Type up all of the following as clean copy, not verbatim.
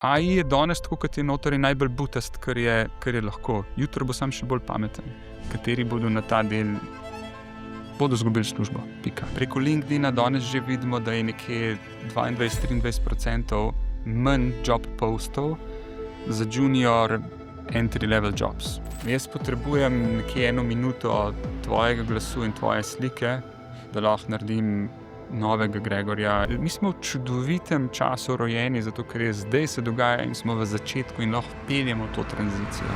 AI je danes, tako kot je noter, je najbolj butast, kar je lahko. Jutro bo sam še bolj pameten. Kateri bodo na ta del bodo izgubili službo. Pika. Preko LinkedIna danes že vidimo, da je nekje 22-23% manj job postov za junior entry-level jobs. Jaz potrebujem nekje 1 minuto tvojega glasu in tvoje slike, da lahko naredim novega Gregorja. Mi smo v čudovitem času rojeni, zato ker je zdaj se dogaja in smo v začetku in lahko peljemo to tranzicijo.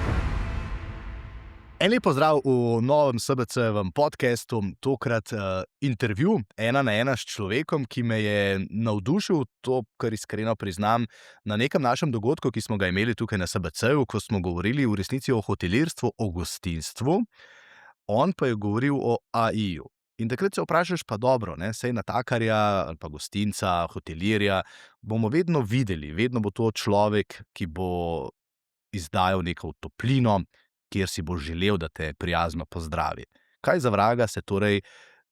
En lep pozdrav v novem SBC-evem podcastu, tokrat intervju 1 na 1 s človekom, ki me je navdušil, to, kar iskreno priznam, na nekem našem dogodku, ki smo ga imeli tukaj na SBC-ju, ko smo govorili v resnici o hotelirstvu, o gostinstvu, on pa je govoril o AI-ju. In takrat se vprašaš, pa dobro, sej natakarja ali pa gostinca, hotelirja, bomo vedno videli, vedno bo to človek, ki bo izdajal neko toplino, kjer si bo želel, da te prijazno pozdravi. Kaj za vraga se torej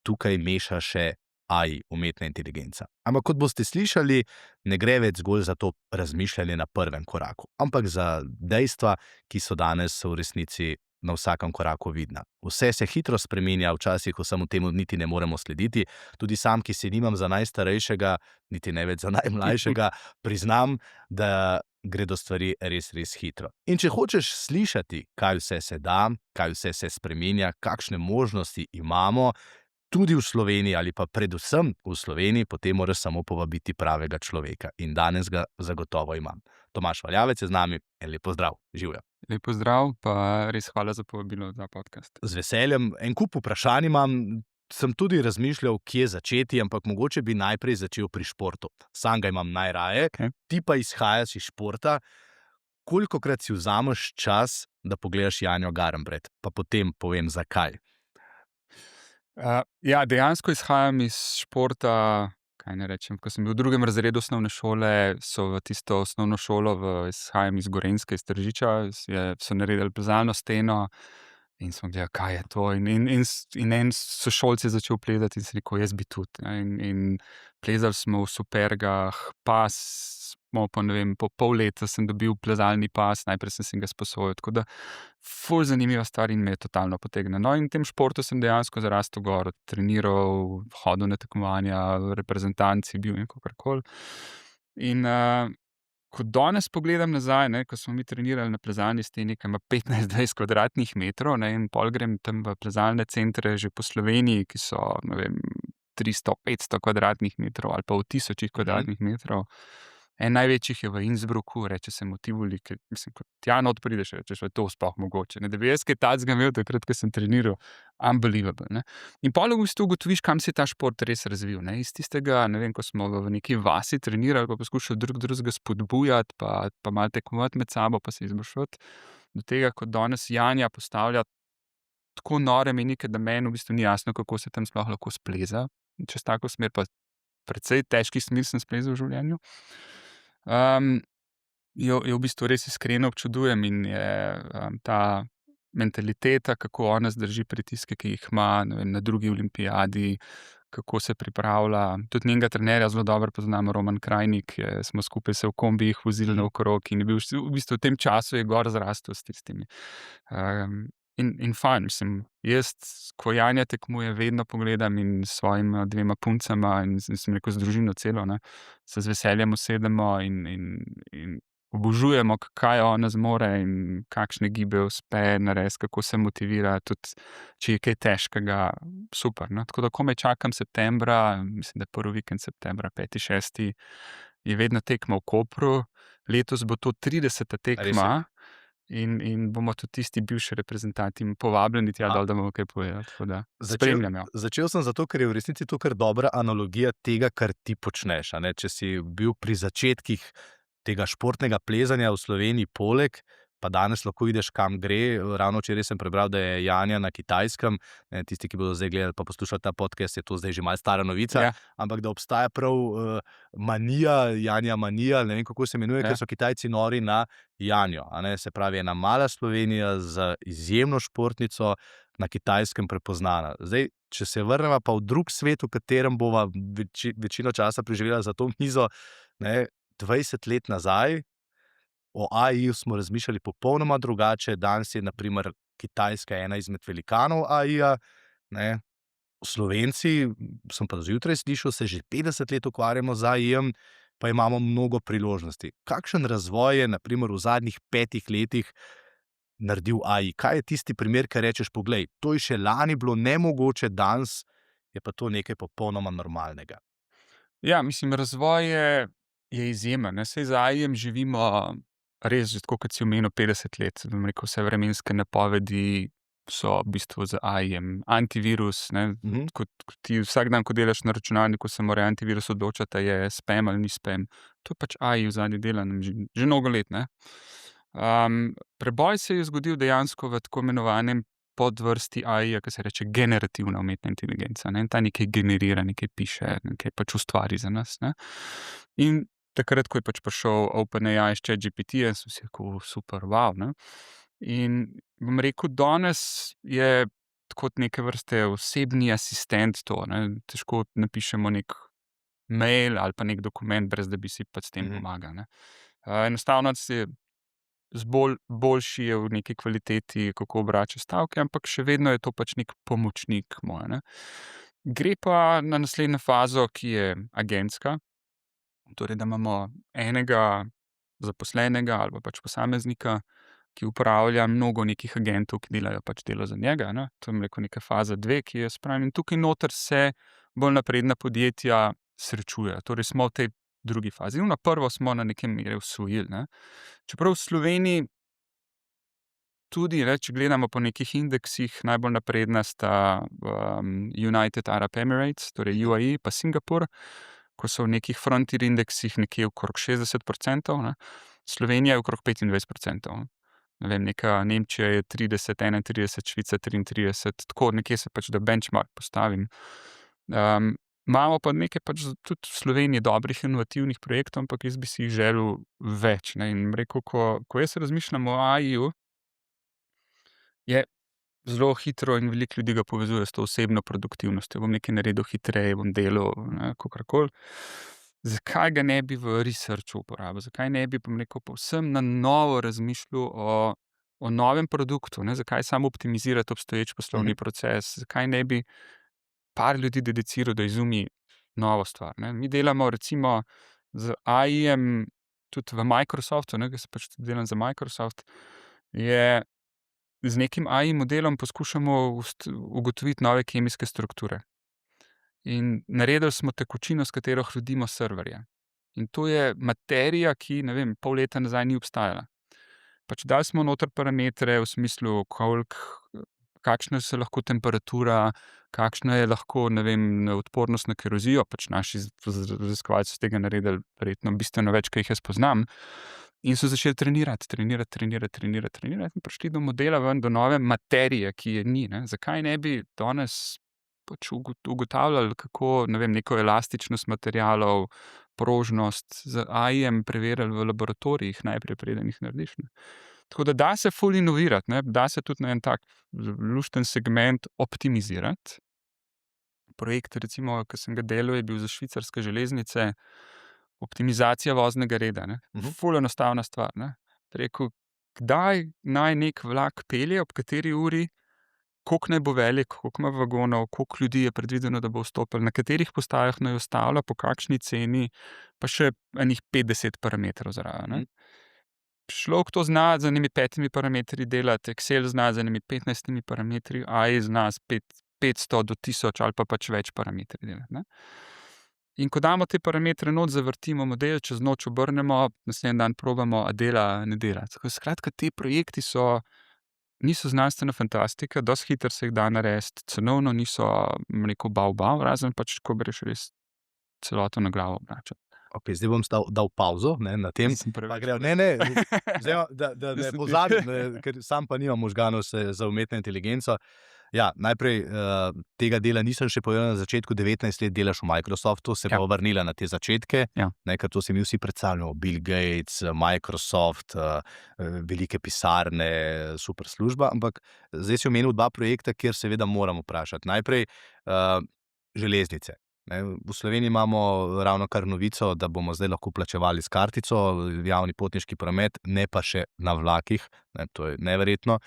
tukaj meša še AI, umetna inteligenca? Ampak kot boste slišali, ne gre več zgolj za to razmišljanje na prvem koraku, ampak za dejstva, ki so danes v resnici na vsakem koraku vidna. Vse se hitro spreminja, včasih vsemu temu niti ne moremo slediti. Tudi sam, ki se nimam za najstarejšega, niti ne več za najmlajšega, priznam, da gredo stvari res, res hitro. In če hočeš slišati, kaj vse se da, kaj vse se spreminja, kakšne možnosti imamo, tudi v Sloveniji ali pa predvsem v Sloveniji, potem moraš samo povabiti pravega človeka. In danes ga zagotovo imam. Tomaž Valjavec je z nami, en lep pozdrav, živjo. Lep pozdrav, pa res hvala za povabilo za podcast. Z veseljem, en kup vprašanj imam, sem tudi razmišljal, kje začeti, ampak mogoče bi najprej začel pri športu. Sam ga imam najraje, Ti pa izhajaš iz športa. Kolikokrat si vzameš čas, da pogledaš Janjo Garnbret, pa potem povem, zakaj? Ja, dejansko izhajam iz športa, kaj ne rečem, ko sem bil v 2. razredu osnovne šole, so v tisto osnovno šolo, izhajam iz Gorenjske, iz Tržiča, so naredili plezalno steno in smo gledali, kaj je to. In en sošolec je začel plezati in si rekel, jaz bi tudi. In plezali smo v supergah, pas smo pa, ne vem, po pol leta sem dobil plezalni pas, najprej sem si ga sposojil, tako da ful zanimiva stvar in me je totalno potegnila. No, in v tem športu sem dejansko zarastel gor, treniral, hodil na tekmovanja, v reprezentanci bil in kakorkoli. In ko danes pogledam nazaj, ko smo mi trenirali na plezalni steni, ki ima 15-20 kvadratnih metrov, in pol grem tam v plezalne centre že po Sloveniji, ki so, ne vem, 300-500 kvadratnih metrov ali pa v tisočih kvadratnih metrov. En največjih je v Innsbrucku, reče se mu Tivoli, ker mislim, ko tja not prideš, rečeš, da je to sploh mogoče. Da bi jaz kaj takega imel takrat, ko sem treniral, unbelievable. In pol v bistvu ugotoviš, kam se je ta šport res razvil. Iz tistega, ne vem, ko smo v neki vasi trenirali, pa poskušali drugega spodbujati, pa malo tekmovati med sabo, pa se izboljšati, do tega, kot danes Janja postavlja tako nore mejnike, da meni v bistvu ni jasno, kako se tam sploh lahko spleza. Čez tako smer pa precej težki smer sem splezal v življenju. Jo v bistvu res iskreno občudujem in je ta mentaliteta, kako ona zdrži pritiske, ki jih ima, ne vem, na drugi olimpijadi, kako se pripravlja. Tudi njenega trenerja zelo dobro poznam, Roman Krajnik, smo skupaj se v kombijih vozili naokrog in je bil v bistvu v tem času je gor zrastel s tistimi. In fajn, mislim, jaz, ko Janja tekmuje, vedno pogledam in s svojima 2 puncama in sem rekel z družino celo, se z veseljem usedemo in obožujemo, kaj ona zmore in kakšne gibe uspe narediti, kako se motivira, tudi če je kaj težkega, super. Tako da komaj čakam septembra, mislim, da je prvi vikend septembra, 5. 6. je vedno tekma v Kopru, letos bo to 30. tekma. In bomo tudi tisti bivši reprezentanti povabljeni tja dol, da bomo kaj povedali, tako da spremljam jo. Začel sem zato, ker je v resnici to kar dobra analogija tega, kar ti počneš. Če si bil pri začetkih tega športnega plezanja v Sloveniji poleg, pa danes lahko vidiš, kam gre. Ravno včeraj sem prebral, da je Janja na Kitajskem. Tisti, ki bodo zdaj gledali pa poslušali ta podcast, je to zdaj že malo stara novica. Ja. Ampak da obstaja prav manija, Janja manija, ne vem, kako se imenuje, ker so Kitajci nori na Janjo. Se pravi, ena mala Slovenija z izjemno športnico na Kitajskem prepoznana. Zdaj, če se vrnemo pa v drug svet, v katerem bova večino časa preživela za to mizo, 20 let nazaj, o AI-ju smo razmišljali popolnoma drugače. Danes je na primer Kitajska ena izmed velikanov AI-ja, ne. Slovenci, sem pa zjutraj slišal, se že 50 let ukvarjamo z AI-jem, pa imamo mnogo priložnosti. Kakšen razvoj je na primer v zadnjih 5 letih naredil AI? Kaj je tisti primer, ki rečeš, poglej, to je še lani bilo nemogoče, danes je pa to nekaj popolnoma normalnega. Ja, mislim, razvoj je izjemen, ne. Saj z AI-jem živimo res že tako, kot si omenil, 50 let. Bom rekel, vse vremenske napovedi so v bistvu z AI-jem. Antivirus, ne, Mhm. kot ti vsak dan, ko delaš na računalniku, se mora antivirus odločati, a je spam ali ni spam. To je pač AI v zadnji dela nam že mnogo let, ne. Preboj se je zgodil dejansko v tako imenovanem podvrsti AI-ja, ki se reče generativna umetna inteligenca, ne. Ta nekaj generira, nekaj piše, nekaj pač ustvari za nas, ne. In takrat, ko je pač prišel OpenAI s ChatGPT-jem, sem si rekel: "Super, ne." In bom rekel, danes je kot neke vrste osebni asistent to, ne. Težko napišemo neki mail ali pa neki dokument, brez da bi si pač s tem Mhm. pomagali, ne. Enostavno boljši je v neki kvaliteti, kako obrača stavke, ampak še vedno je to pač neki pomočnik moj, ne. Gre pa na naslednjo fazo, ki je agentska, torej da imamo enega zaposlenega ali pa pač posameznika, ki upravlja mnogo nekih agentov, ki delajo pač delo za njega, ne. To je, bom rekel, neka faza 2, ki jo jaz pravim, in tukaj noter se bolj napredna podjetja srečujejo. Torej smo v tej drugi fazi. Ono prvo smo na neke mere osvojili, ne. Čeprav v Sloveniji tudi, ne, če gledamo po nekih indeksih, najbolj napredna sta, United Arab Emirates, torej UAE, pa Singapur, ko so v nekih frontier indeksih nekje okrog 60%, ne. Slovenija je okrog 25%. Ne vem, neka Nemčija je 30, 31, Švica 33, tako nekje se pač da benchmark postavim. Imamo pa nekaj pač tudi v Sloveniji dobrih inovativnih projektov, ampak jaz bi si jih želel več, ne, in bom rekel, ko jaz razmišljam o AI-ju, je zelo hitro in veliko ljudi ga povezuje s to osebno produktivnostjo. Bom nekaj naredil hitreje, bom delal, ne, kakorkoli. Zakaj ga ne bi v researchu uporabil? Zakaj ne bi, bom rekel, povsem na novo razmišljal o novem produktu, ne? Zakaj samo optimizirati obstoječ Mhm. poslovni proces? Zakaj ne bi par ljudi dediciral, da izumi novo stvar, ne? Mi delamo recimo z AI-jem tudi v Microsoftu, ne, ker se pač tudi delam za Microsoft, je z nekim AI modelom poskušamo ugotoviti nove kemijske strukture. In naredili smo tekočino, s katero hladimo serverje. In to je materija, ki, ne vem, pol leta nazaj ni obstajala. Pač dali smo noter parametre v smislu, kakšna se lahko temperatura, kakšna je lahko, ne vem, odpornost na kerozijo, pač naši raziskovalci so tega naredili verjetno bistveno več, kot jih jaz poznam. In so začeli trenirati in prišli do modela ven, do nove materije, ki je ni, ne. Zakaj ne bi danes pač ugotavljali, kako, ne vem, neko elastičnost materialov, prožnost z AI-jem preverjali v laboratorijih najprej, preden jih narediš, ne. Tako da se ful inovirati, ne, da se tudi na en tak lušten segment optimizirati. Projekt recimo, ke sem ga delal, je bil za švicarske železnice optimizacija voznega reda, ne. Mhm. Ful enostavna stvar, ne. Rekel, kdaj naj neki vlak pelje, ob kateri uri, koliko naj bo velik, koliko ima vagonov, koliko ljudi je predvideno, da bo vstopilo, na katerih postajah naj ustavlja, po kakšni ceni, pa še enih 50 parametrov zraven, ne. Mhm. Človek to zna z enimi 5 parametri delati, Excel zna z enimi 15 parametri, AI zna s 500 do 1000 ali pa pač več parametri delati, ne. In ko damo te parametre not, zavrtimo model, čez noč obrnemo, naslednji dan probamo, a dela, a ne dela. Skratka, ti projekti niso znanstvena fantastika, dosti hitro se jih da narediti, cenovno niso, bom rekel, razen pač, ko greš res celoto na glavo obračati. Okej, zdaj bom dal pavzo, ne, na tem. Sem Pa preveč greva, ne, povedal. ne, zdaj da Da ne sem ti pozabim, ker sam pa nimam možganov za umetno inteligenco. Ja, najprej, tega dela nisem še povedal na začetku, 19 let delaš v Microsoftu, se Ja, bova vrnila na te začetke, ja. ne, ker to si mi vsi predstavljamo, Bill Gates, Microsoft, velike pisarne, super služba, ampak zdaj si omenil 2 projekta, kjer seveda moram vprašati. Najprej, železnice. Ne, v Sloveniji imamo ravnokar novico, da bomo zdaj lahko plačevali s kartico, javni potniški promet, ne pa še na vlakih, ne, to je neverjetno,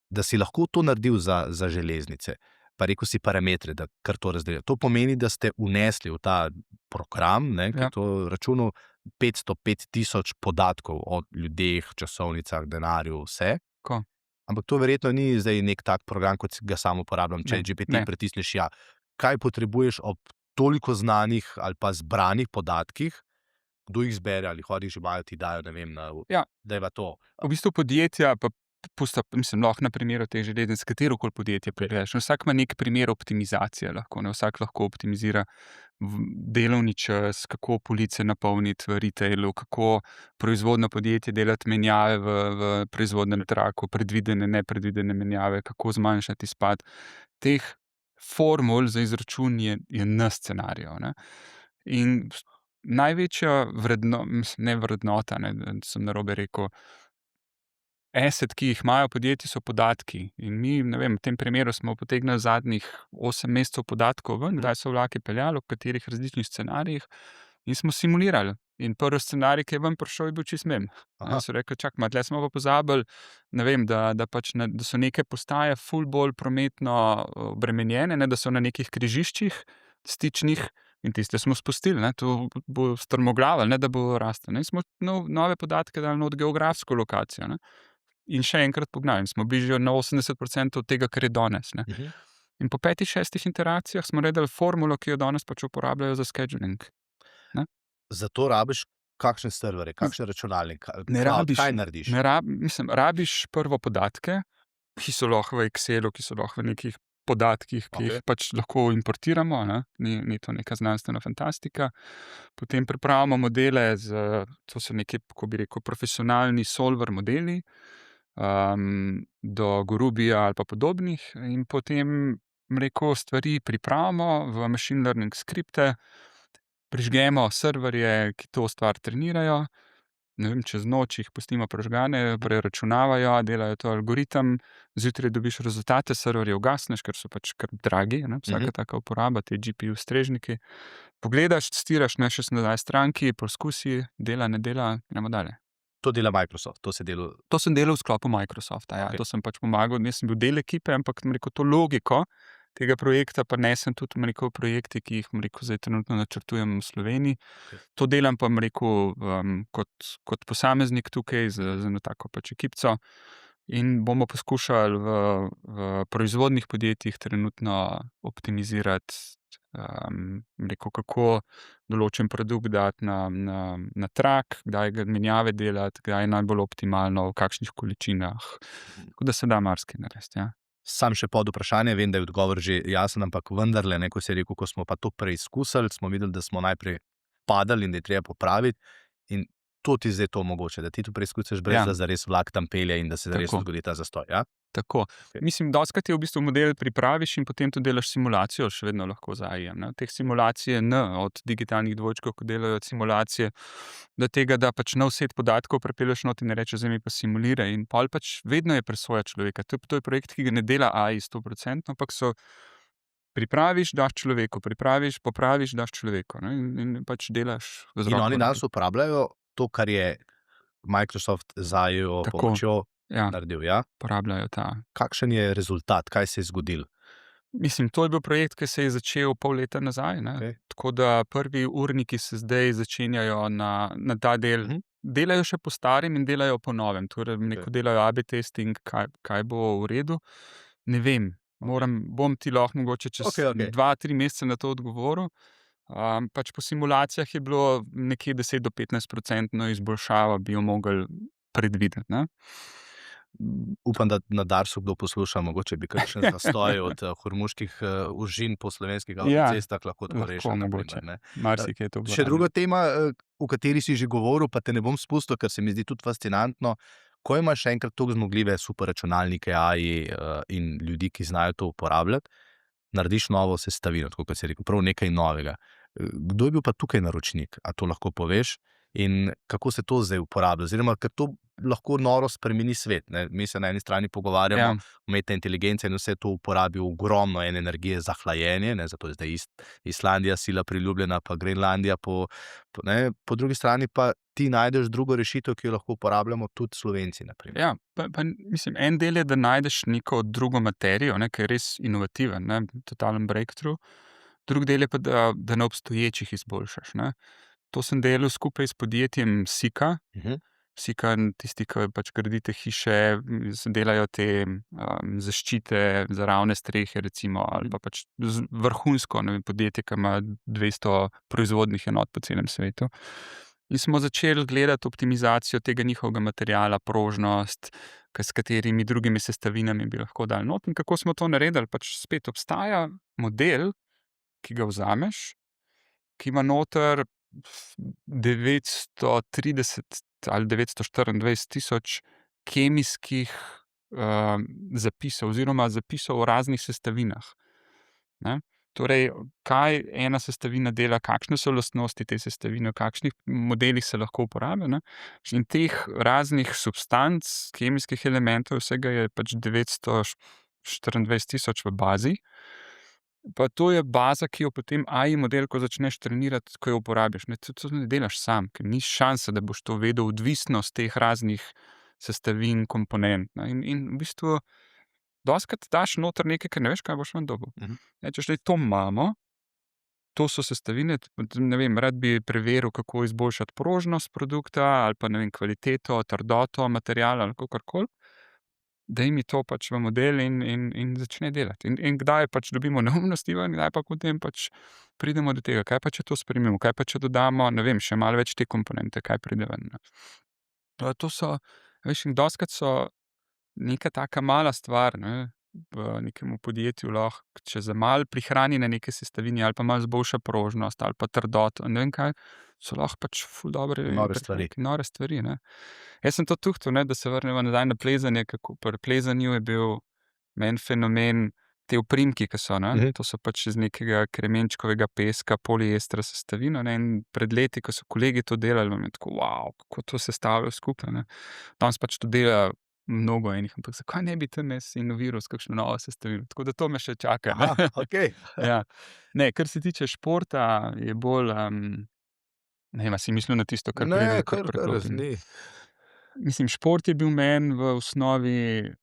da si lahko to naredil za železnice. Pa rekel si parametre, da kar to razdelijo. To pomeni, da ste vnesli v ta program, ne, ki Ja. je to računal 505.000 podatkov o ljudeh, časovnicah, denarju, vse. Tako. Ampak to verjetno ni zdaj nek tak program, kot ga sam uporabljam, če Ne, GPT ne. pritisneš ja. Kaj potrebuješ ob toliko znanih ali pa zbranih podatkih, kdo jih zbere, ali hodiš, imajo ti dajo, ne vem, Ja. dajva to. V bistvu podjetja, pa mislim, lahko na primeru teh železnic, katerokoli podjetje pogledaš. Vsak ima nek primer optimizacije lahko, ne, vsak lahko optimizira delovni čas, kako police napolniti v retailu, kako proizvodno podjetje delati menjave v proizvodnem traku, predvidene, nepredvidene menjave, kako zmanjšati izpad. Teh formul za izračun je n scenarijev, ne. In največja ne vrednota, ne, da sem narobe rekel, asset, ki jih imajo podjetja, so podatki. In mi, ne vem, v tem primeru smo potegnili zadnjih 8 mesecev podatkov ven, kdaj so vlaki peljali, v katerih različnih scenarijih, in smo simulirali. In prvi scenarij, ki je ven prišel, je bil čisto mimo. So rekli, čakaj, tule smo pa pozabili, ne vem, da so neke postaje ful bolj prometno obremenjene, ne, da so na nekih križiščih stičnih, in tiste smo spustili, ne, to bo strmoglavilo, ne da bo raslo. In smo nove podatke dali not, geografsko lokacijo, ne. In še enkrat pognali, in smo bili že na 80% od tega, kar je danes, ne. In po 5, 6 interakcijah smo naredili formulo, ki jo danes pač uporabljajo za scheduling. Zato rabiš kakšne serverje, kakšen računalnik, Ne cloud, rabiš, kaj narediš? rabiš prvo podatke, ki so lahko v Excelu, ki so lahko v nekih podatkih, ki jih Okej. pač lahko importiramo, ne. Ni to neka znanstvena fantastika. Potem pripravimo modele to so neki, kako bi rekel, profesionalni solver modeli, do Gorubija ali pa podobnih, in potem, rekel, stvari pripravimo v machine learning skripte, prižgemo serverje, ki to stvar trenirajo, ne vem, čez noč jih pustimo prižgane, preračunavajo, delajo to algoritem, zjutraj dobiš rezultate, serverje ugasneš, ker so pač kar dragi, ne, vsaka taka uporaba, ti GPU strežniki. Pogledaš, testiraš, nešeš nazaj stranki, poskusi, dela, ne dela, gremo dalje. To dela Microsoft, to se dela. To sem delal v sklopu Microsofta, ja. Okej. To sem pač pomagal, jaz sem bil del ekipe, ampak, rekel, to logiko tega projekta pa nesem tudi, rekel, projekte, ki jih, rekel, zdaj trenutno načrtujem v Sloveniji. To delam pa, rekel, kot posameznik tukaj z eno tako pač ekipico, in bomo poskušali v proizvodnih podjetjih trenutno optimizirati, rekel, kako določen produkt dati na trak, kdaj ga menjave delati, kdaj je najbolj optimalno, v kakšnih količinah. Tako da se da marsikaj narediti, ja. Sam še podvprašanje, vem, da je odgovor že jasen, ampak vendarle, ne, ko si rekel, ko smo pa to preizkusili, smo videli, da smo najprej padali in da je treba popraviti, in to ti zdaj to omogoča, da ti to preizkusiš, brez Ja. da zares vlak tam pelje in da se zares Tako. zgodi ta zastoj, ja? Tako. Mislim, dostikrat je v bistvu model pripraviš in potem tudi delaš simulacijo, še vedno lahko z AI-jem, ne. Teh simulacij je od digitalnih dvojčkov, ko delajo simulacije, do tega, da pač nov set podatkov pripelješ not in rečeš, zdaj mi pa simuliraj, in pol pač vedno je presoja človeka. To je projekt, ki ga ne dela AI 100%, ampak pripraviš, daš človeku, pripraviš, popraviš, daš človeku, ne, in pač delaš z In roko oni v roki. danes uporabljajo to, kar je Microsoft z AI-jevo Tako. pomočjo Ja, naredil, ja? uporabljajo ta. Kakšen je rezultat, kaj se je zgodilo? Mislim, to je bil projekt, ki se je začel pol leta nazaj, ne. Okej. Tako da prvi urniki se zdaj začenjajo na ta del. Delajo še po starem in delajo po novem. Torej, delajo AB testing, kaj bo v redu. Ne vem, bom ti lahko mogoče čez Okej. 2-3 mesece na to odgovoril. Pač po simulacijah je bilo nekje 10-15% izboljšava, bi jo mogli predvideti, ne. Upam, da na Darsu kdo posluša, mogoče bi kakšen zastoj od hormuških ožin po slovenskih avtocestah lahko tako lahko rešil, na mogoče. primer, ne. Marsikaj je to Še druga tema, o kateri si že govoril, pa te ne bom spustil, ker se mi zdi tudi fascinantno. Ko imaš še enkrat toliko zmogljive superračunalnike, AI in ljudi, ki znajo to uporabljati, narediš novo sestavino, tako kot si rekel, prav nekaj novega. Kdo je bil pa tukaj naročnik? A to lahko poveš? In kako se to zdaj uporablja? Oziroma, ker to lahko noro spremeni svet, ne. Mi se na eni strani pogovarjamo, Ja, umetna inteligenca in vse to uporabi ogromno energije za hlajenje, ne, zato je zdaj Islandija sila priljubljena, pa Grenlandija po drugi strani pa ti najdeš drugo rešitev, ki jo lahko uporabljamo tudi Slovenci, na primer. ja, pa mislim, en del je, da najdeš neko drugo materijo, ne, ki je res inovativen, ne, totalen breakthrough. Drugi del je pa, da na obstoječih izboljšaš, ne. To sem delal skupaj s podjetjem Sika. Mhm, Sika, tisti, ki pač gradite hiše, delajo te, zaščite za ravne strehe recimo, ali pa pač vrhunsko, ne vem, podjetje, ki ima 200 proizvodnih enot po celem svetu. In smo začeli gledati optimizacijo tega njihovega materiala, prožnost, s katerimi drugimi sestavinami bi lahko dali not. In kako smo to naredili? Pač spet obstaja model, ki ga vzameš, ki ima noter 930 ali 924 tisoč kemijskih, zapisov oziroma zapisov o raznih sestavinah, ne. Torej, kaj ena sestavina dela, kakšne so lastnosti te sestavine, v kakšnih modelih se lahko uporablja, ne. In teh raznih substanc, kemijskih elementov, vsega je pač 924 tisoč v bazi. Pa to je baza, ki jo potem AI model, ko začneš trenirati, ko jo uporabiš, ne, to ne delaš sam, ker ni šanse, da boš to vedel, odvisnost teh raznih sestavin, komponent, ne, in v bistvu dostikrat daš noter nekaj, ker ne veš, kaj boš ven dobil. mhm. Rečeš: "Glej, to imamo, to so sestavine, ne vem, rad bi preveril, kako izboljšati prožnost produkta ali pa, ne vem, kvaliteto, trdoto materiala ali kakorkoli. Daj mi to pač v model in začne delati." In kdaj pač dobimo neumnosti ven, kdaj pa potem pač pridemo do tega, kaj pa če to spremenimo, kaj pa če dodamo, ne vem, še malo več te komponente, kaj pride ven, ne. To so, veš, in dostikrat so neka taka mala stvar, ne, v nekemu podjetju lahko, če za malo prihrani na neki sestavini ali pa malo izboljša prožnost ali pa trdoto, ne vem kaj, so lahko pač ful dobre Nore stvari. prihranki, nore stvari, ne. Jaz sem to tuhtal, ne, da se vrneva nazaj na plezanje, kako pri plezanju je bil meni fenomen te oprimki, ki so, ne, Mhm. to so pač iz nekega kremenčkovega peska, poliestra sestavina, ne, in pred leti, ko so kolegi to delali, vam je tako, kako to sestavljajo skupaj, ne. Danes pač to dela mnogo enih, ampak zakaj ne bi tam jaz inoviral s kakšno novo sestavino? Tako da to me še čaka, ne. Aha, okej. Ja. Ne, kar se tiče športa, je bolj, ne vem, a si mislil na tisto, kar Ne, pride, kar kar preklopim? ni. Mislim, šport je bil meni v osnovi,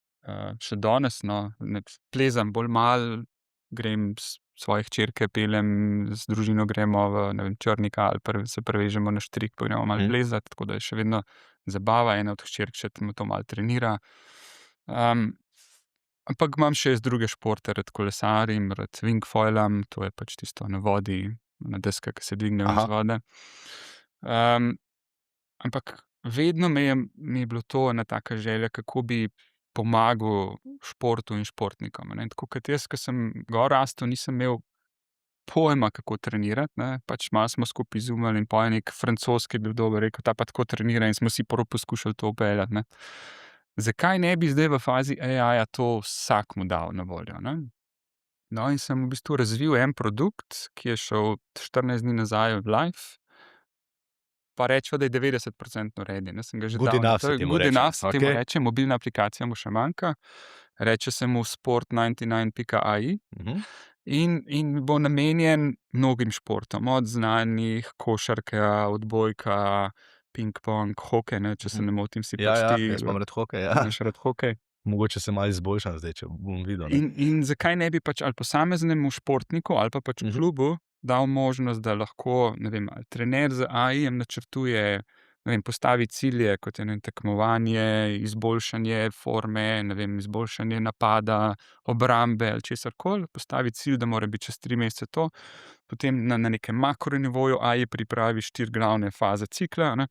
še danes, no, ne plezam bolj malo, grem svoje hčerke peljem, z družino gremo v, ne vem, Črnik ali se privežemo na štrik, pa gremo malo Mhm. plezat, tako da je še vedno zabava, ena od hčerk še to malo trenira. Ampak imam še jaz druge športe, rad kolesarim, rad wingfoilam, to je pač tisto na vodi, na deskah, ki se dvignejo iz Aha. vode. Ampak vedno mi je bilo to ena taka želja, kako bi pomagal športu in športnikom, ne. Tako kot jaz, ko sem gor rastel, nisem imel pojma, kako trenirati, ne, pač malo smo skupaj izumili in pol je neki Francoz, ki je bil dober, rekel: "Ta pa tako trenira," in smo si prav poskušali to vpeljati, ne. Zakaj ne bi zdaj v fazi AI-ja to vsakemu dal na voljo, ne? No, in sem v bistvu razvil en produkt, ki je šel 14 dni nazaj v live, pa rečeva, da je 90% ready, ne, sem ga že Good dal na enough se trg. temu Good reče. enough se temu Okej. reče, mobilna aplikacija mu še manjka. Reče se mu sport99.ai Mhm. in bo namenjen mnogim športom, od znanih, košarka, odbojka, pingpong, hokej, ne, če se ne motim, si Ja, pač ja, ti, jaz imam rad hokej, ja. imaš rad hokej. Mogoče se malo izboljšam zdaj, če bom videl, ne. In zakaj ne bi pač ali posameznemu športniku ali pa pač Mhm. klubu dal možnost, da lahko, ne vem, ali trener z AI-jem načrtuje, ne vem, postavi cilje, kot je, ne vem, tekmovanje, izboljšanje forme, ne vem, izboljšanje napada, obrambe ali česarkoli, postavi cilj, da mora biti čez 3 mesece to, potem na nekem makronivoju AI pripravi 4 glavne faze cikla, ne,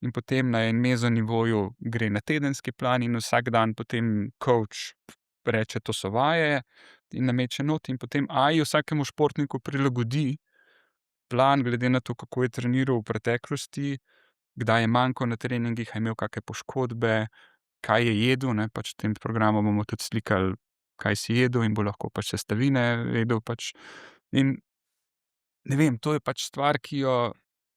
in potem na en mezonivoju gre na tedenski plan in vsak dan potem coach reče: "To so vaje," in nameče not in potem AI vsakemu športniku prilagodi plan glede na to, kako je treniral v preteklosti, kdaj je manjkal na treningih, a je imel kake poškodbe, kaj je jedel, ne, pač v tem programu bomo tudi slikali, kaj si jedel, in bo lahko pač sestavine vedel pač. In ne vem, to je pač stvar, ki jo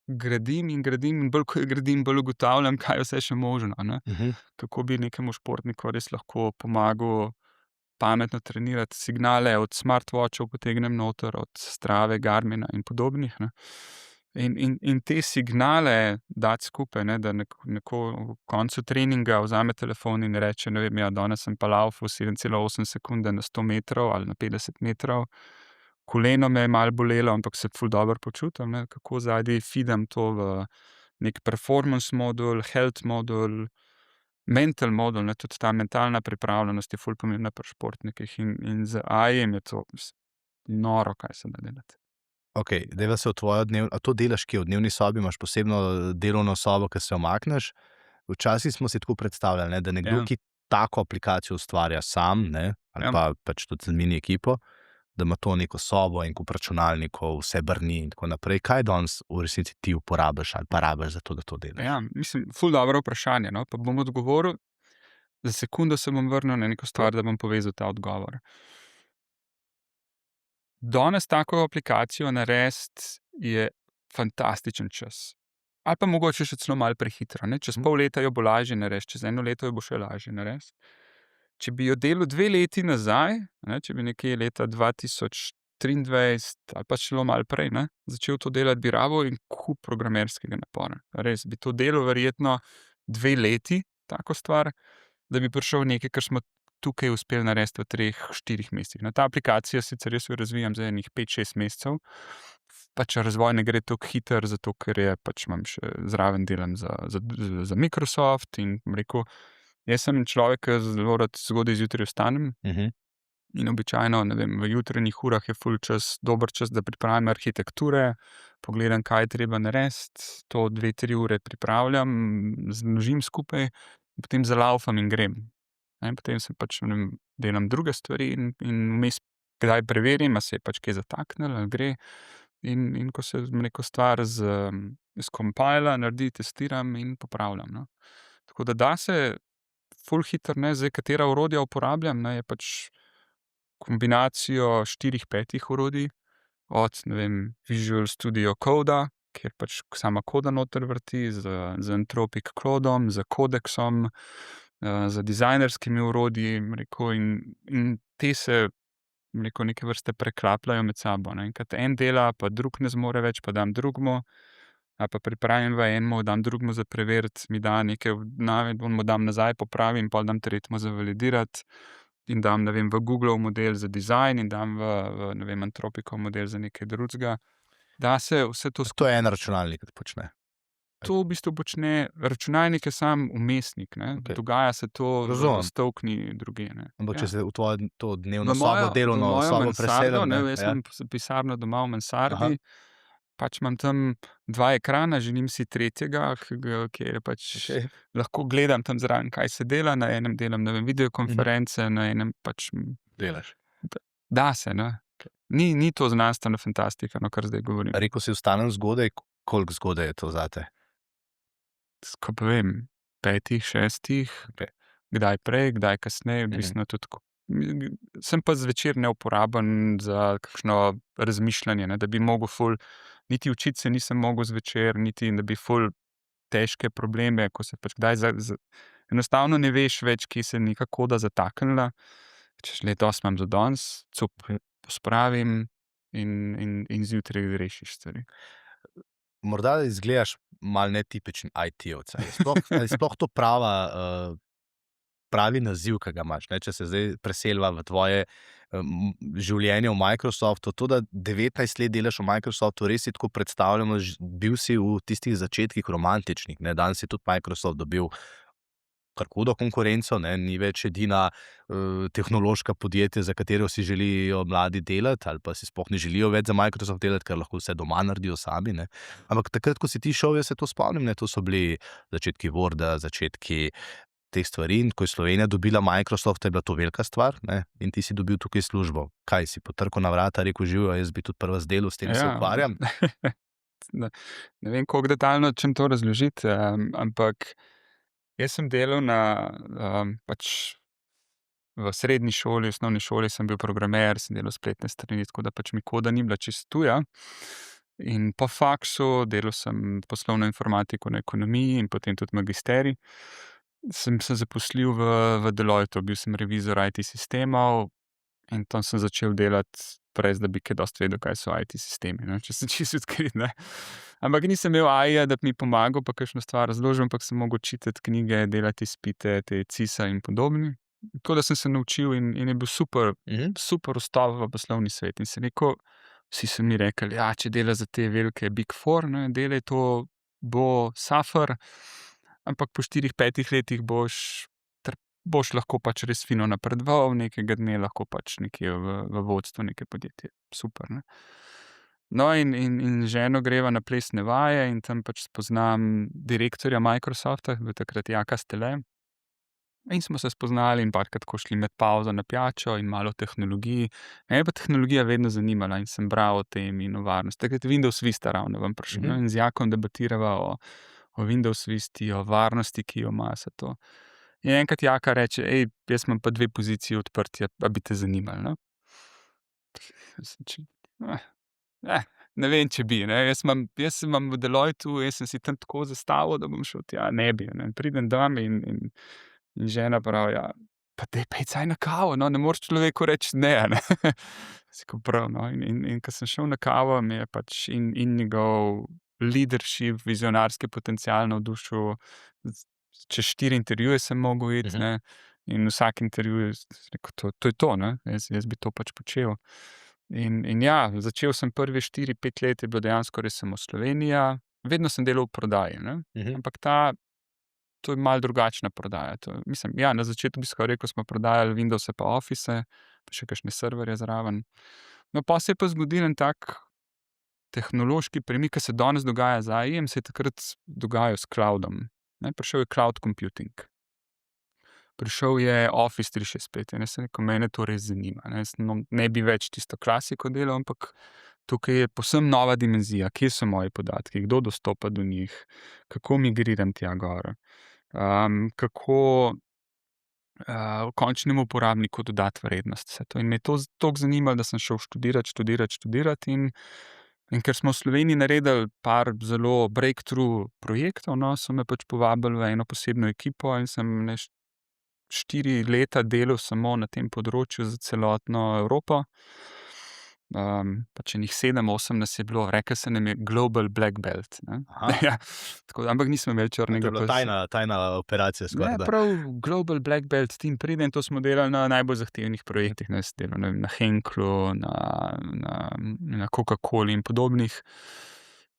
gradim in gradim in bolj ko gradim, bolj ugotavljam, kaj vse še možno, ne. Mhm. Kako bi nekemu športniku res lahko pomagal pametno trenirati. Signale od smartwatchov potegnem noter, od Strave, Garmina in podobnih, ne. In te signale dati skupaj, ne, da neko v koncu treninga vzame telefon in reče, ne vem, ja, danes sem pa lavfal 7,8 sekunde na 100 metrov ali na 50 metrov. Koleno me je malo bolelo, ampak se ful dobro počutim, ne. Kako zadaj feedam to v neki performance modul, health modul, mental modul, ne, tudi ta mentalna pripravljenost je ful pomembna pri športnikih in z AI-jem je to noro, kaj se da delati. Okej, dajva se v tvojo a to delaš kje? V dnevni sobi imaš posebno delovno sobo, ke se umakneš? Včasih smo si tako predstavljali, ne, da nekdo, Ja. ki tako aplikacijo ustvarja sam, ne, ali Ja. pa pač tudi z mini ekipo, da ima to neko sobo, en kup računalnikov, vse brni in tako naprej. Kaj danes v resnici ti uporabiš ali pa rabiš za to, da to delaš? Ja, mislim, ful dobro vprašanje, no, pa bom odgovoril. Za sekundo se bom vrnil na neko stvar, da bom povezal ta odgovor. Danes tako aplikacijo narediti je fantastičen čas. Ali pa mogoče še celo malo prehitro, ne. Čez pol leta jo bo lažje narediti, čez 1 leto jo bo še lažje narediti. Če bi jo delal 2 leti nazaj, ne, če bi nekje leta 2023 ali pa celo malo prej, ne, začel to delati, bi rabil en kup programerskega napora. Res, bi to delal verjetno 2 leti, tako stvar, da bi prišel v nekaj, kar smo tukaj uspeli narediti v 3, 4 mesecih. No, ta aplikacija, sicer jaz jo razvijam zdaj enih 5, 6 mesecev, pač razvoj ne gre tako hitro, zato ker je pač imam še zraven delam za Microsoft in, bom rekel, jaz sem človek, ke zelo rad zgodaj zjutraj vstanem in običajno, ne vem, v jutranjih urah je ful čas, dober čas, da pripravim arhitekture, pogledam, kaj je treba narediti, to 2, 3 ure pripravljam, zložim skupaj, potem zalavfam in grem. Ne, potem se pač, ne vem, delam druge stvari in vmes kdaj preverim, a se je pač kaj zataknilo, ali gre. In ko se, bom rekel, stvar skompila, naredi, testiram in popravljam, no. Tako da se ful hitro, ne, zdaj, katera orodja uporabljam, ne, je pač kombinacijo 4, 5 orodij, od, ne vem, Visual Studio Coda, kjer pač sama koda noter vrti, z Anthropic Claudom, s Codexom, z dizajnerskimi orodji, bom rekel, in te se, bom rekel, neke vrste preklapljajo med sabo, ne. Enkrat en dela, pa drug ne zmore več, pa dam drugemu, ali pa pripravim v enemu, dam drugemu za preveriti, mi da neke navedbe, onemu dam nazaj, popravim, pol dam tretjemu za validirati in dam, ne vem, v Googlov model za dizajn in dam v, ne vem, Anthropicov model za nekaj drugega. Da se vse to To je en računalnik, ki počne. To v bistvu počne računalnik, je samo vmesnik, ne. Okej. Dogaja se to Razumem. v stolkni drugje, ne. Ampak Ja. če se v tvojo to dnevno V sobo, mojo delovno sobo mansardo, preselim, ne, ne, jaz ja. imam pisarno doma v Aha. mansardi, pač imam tam 2 ekrana, želim si tretjega, kjer pač Okej. lahko gledam tam zraven, kaj se dela, na enem delam, ne vem, videokonference, na enem pač, Delaš. da se, ne. Ni to znanstvena fantastika, no, kar zdaj govorim. Rekel si, vstanem zgodaj, koliko zgodaj je to zate? Ko pa vem, 5, 6, Okej. kdaj prej, kdaj kasneje, odvisno tudi sem pa zvečer neuporaben za kakšno razmišljanje, ne, da bi mogel ful, niti učiti se nisem mogel zvečer, niti da bi ful težke probleme, ko se pač kdaj enostavno ne veš več, kje se je neka koda zataknila. Češ, letos imam za danes, pospravim in zjutraj rešiš stvari. Morda izgledaš malo netipičen IT-jevec. Ali je sploh to pravi naziv, ki ga imaš, ne? Če se zdaj preseliva v tvoje življenje v Microsoftu, to, da 19 let delaš v Microsoftu, res si tako predstavljamo, bil si v tistih začetkih romantičnih, ne? Danes je tudi Microsoft dobil kar hudo konkurenco, ne? Ni več edina tehnološka podjetja, za katero si želijo mladi delati, ali pa si sploh ne želijo več za Microsoft delati, ker lahko vse doma naredijo sami, ne. Ampak takrat, ko si ti šel, jaz se to spomnim, ne, to so bili začetki Worda, začetki teh stvari, in ko je Slovenija dobila Microsoft, je bila to velika stvar, ne, in ti si dobil tukaj službo. Kaj si potrkal na vrata, rekel: "Živjo, jaz bi tudi prva delal, s tem se ukvarjam." Ne vem, koliko detajlno hočem to razložiti, ampak jaz sem delal na, pač v srednji šoli, osnovni šoli sem bil programer, sem delal spletne strani, tako da pač mi koda ni bila čisto tuja. In po faksu delal sem poslovno informatiko na ekonomiji in potem tudi magisterij. Sem se zaposlil v Deloittu, bil sem revizor IT-sistemov in tam sem začel delati, brez da bi kaj dosti vedel, kaj so IT-sistemi, ne, če sem čisto odkrit, ne. Ampak nisem imel AI-ja, da bi mi pomagal pa kakšno stvar razložil, ampak sem mogel čitati knjige, delati izpite, te CISA in podobni. Tako da sem se naučil in je bil super, Mhm. super vstop v poslovni svet. In sem rekel, vsi so mi rekli, ja, če delaš za te velike Big Four, ne, delaj to, bo suffer, ampak po 4, 5 letih boš lahko pač res fino napredoval, nekega dne lahko pač nekje v vodstvu neke podjetje. Super, ne. No, in z ženo greva na plesne vaje in tam pač spoznam direktorja Microsofta, bil takrat Jaka Stele. In smo se spoznali in parkrat tako šli med pavzo na pijačo in malo o tehnologiji. Mene je pa tehnologija vedno zanimala in sem bral o tem in o varnosti. Takrat je Windows Vista ravno ven prišel, Mhm. ne, in z Jakom debatirava o Windows Visti, o varnosti, ki jo ima vse to. In enkrat Jaka reče: jaz imam pa 2 poziciji odprti, a bi te zanimali, ne?" Jaz sem ne vem, če bi, ne. Jaz imam v Deloittu, jaz sem si tam tako zastavil, da bom šel tja, ne bi, ne. Pridem tam in žena pravi: "Ja, pa daj pojdi vsaj na kavo, no, ne moreš človeku reči ne, a ne." Sem rekel: "Prav, no." In ko sem šel na kavo, me je pač in njegov leadership, vizionarski potencial navdušil. Čez 4 intervjuje sem mogel iti, Mhm. ne, in vsak intervju sem rekel: To je to, ne, jaz bi to pač počel." In ja, začel sem prve 4, 5 let, je bilo dejansko res samo Slovenija. Vedno sem delal v prodaji, ne, Mhm. ampak to je malo drugačna prodaja. Mislim, ja, na začetku bi skoraj rekel, smo prodajali Windowse pa Office, pa še kakšne serverje zraven. No, pol se je pa zgodil en tak tehnološki premik, ki se danes dogaja z AI-jem, se je takrat dogajal s cloudom, ne. Prišel je cloud computing. Prišel je Office 365 in jaz sem rekel: "Mene to res zanima, ne." Jaz ne bi več tisto klasiko delal, ampak tukaj je povsem nova dimenzija. Kje so moji podatki, kdo dostopa do njih, kako migriram tja gor, kako, končnemu uporabniku dodati vrednost, vse to. In me je to toliko zanimalo, da sem šel študirat in ker smo v Sloveniji naredili par zelo breakthrough projektov, no, so me pač povabili v eno posebno ekipo in sem 4 leta delal samo na tem področju za celotno Evropo. Pač enih 7, 8 nas je bilo, reklo se nam je Global Black Belt, ne. Aha. Ja, tako da, ampak nismo imeli To je črnega bila pasu. tajna operacija Ne, skorajda. prav Global Black Belt team pride in to smo delali na najbolj zahtevnih projektih, ne. Jaz sem delal, ne vem, na Henckelu, na Coca-Coli in podobnih.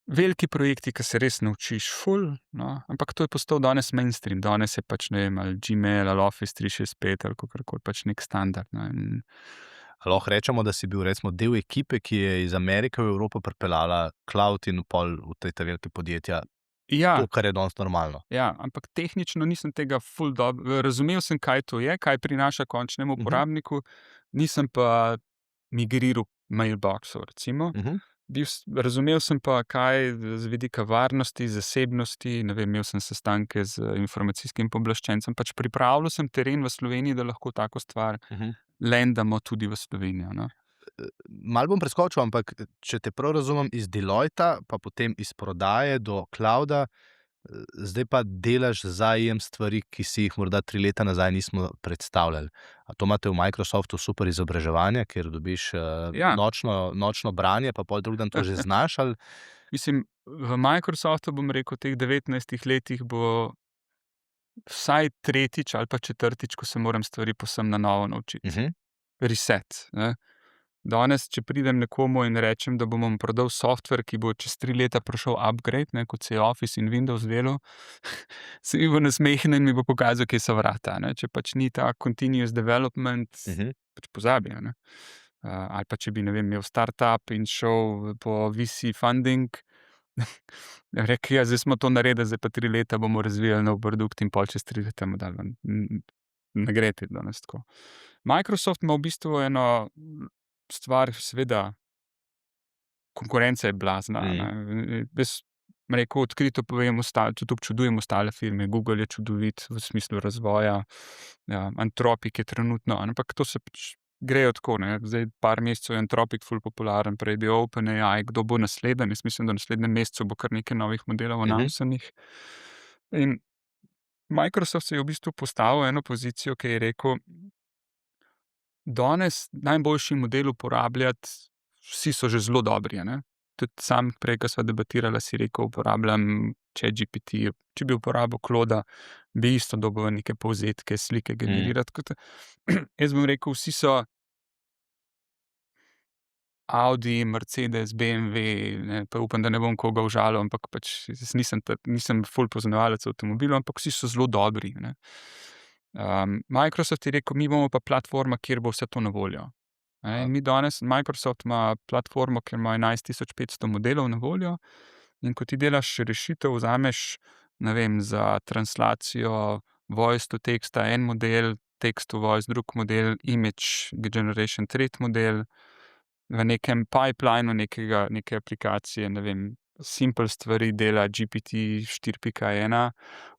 Veliki projekti, ke se res naučiš ful, no, ampak to je postal danes mainstream. Danes je pač, ne vem, ali Gmail ali Office 365 ali kakorkoli, pač neki standard, ne, in A lahko rečemo, da si bil recimo del ekipe, ki je iz Amerike v Evropo pripeljala cloud in pol v ta velika podjetja ja, to, kar je danes normalno? ja, ampak tehnično nisem tega ful razumel sem, kaj to je, kaj prinaša končnemu Mhm. uporabniku, nisem pa migriral mailboxov, recimo. Mhm. Razumel sem pa, kaj z vidika varnosti, zasebnosti, ne vem, imel sem sestanke z informacijskim pooblaščencem, pač pripravljal sem teren v Sloveniji, da lahko tako stvar Mhm. landamo tudi v Slovenijo, no. Malo bom preskočil, ampak če te prav razumem, iz Deloitta, pa potem iz prodaje do clouda, zdaj pa delaš z AI-jem stvari, ki si jih morda 3 leta nazaj nismo predstavljali. A to imate v Microsoftu super izobraževanje, kjer dobiš, Ja, nočno branje, pa pol drug dan to že znaš, ali? mislim, v Microsoftu, bom rekel, v teh 19 letih bo vsaj tretjič ali pa četrtič, ko se moram stvari povsem na novo naučiti. Mhm. Reset, ne. Danes, če pridem nekomu in rečem, da bom mu prodal software, ki bo čez 3 leta prišel upgrade, ne, kot se je Office in Windows delal, se mi bo nasmehnil in mi bo pokazal, kje so vrata, ne. Če pač ni ta continuous development, Mhm. pač pozabi, a ne. Ali pa če bi, ne vem, imel startup in šel po VC funding, rekel: "Ja, zdaj smo to naredili, zdaj pa 3 leta bomo razvijali nov produkt in pol čez 3 leta bomo dali ven." Ne gre te danes tako. Microsoft ima v bistvu eno stvar, seveda, konkurenca je blazna, a Mhm. ne. Jaz bom rekel, odkrito povem, tudi občudujem ostale firme. Google je čudovit v smislu razvoja, ja, Anthropic je trenutno, ampak to se pač grejo tako, ne. Zdaj par mesecev je Anthropic ful popularen, prej je bil OpenAI, kdo bo naslednji? Jaz mislim, da v naslednjem mesecu bo kar nekaj novih modelov announceranih. In Microsoft se je v bistvu postavil v eno pozicijo, ki je rekel: "Danes najboljši model uporabljati, vsi so že zelo dobri, a ne." Tudi sam prej, ko sva debatirala, si rekel, uporabljam ChatGPT. Če bi uporabil Clauda, bi isto dobil neke povzetke, slike generirati, tako da jaz bom rekel, vsi so Audi, Mercedes, BMW, ne, pa upam, da ne bom koga užalil, ampak pač jaz nisem ful poznavalec avtomobilov, ampak vsi so zelo dobri, ne. Microsoft je rekel: "Mi bomo pa platforma, kjer bo vse to na voljo." Ne, in mi danes, Microsoft ima platformo, kjer ima 11.500 modelov na voljo, in ko ti delaš rešitev, vzameš, ne vem, za translacijo voice to teksta en model, text to voice drug model, image generation tretji model, v nekem pipelineu neke aplikacije, ne vem, simple stvari dela GPT 4.1,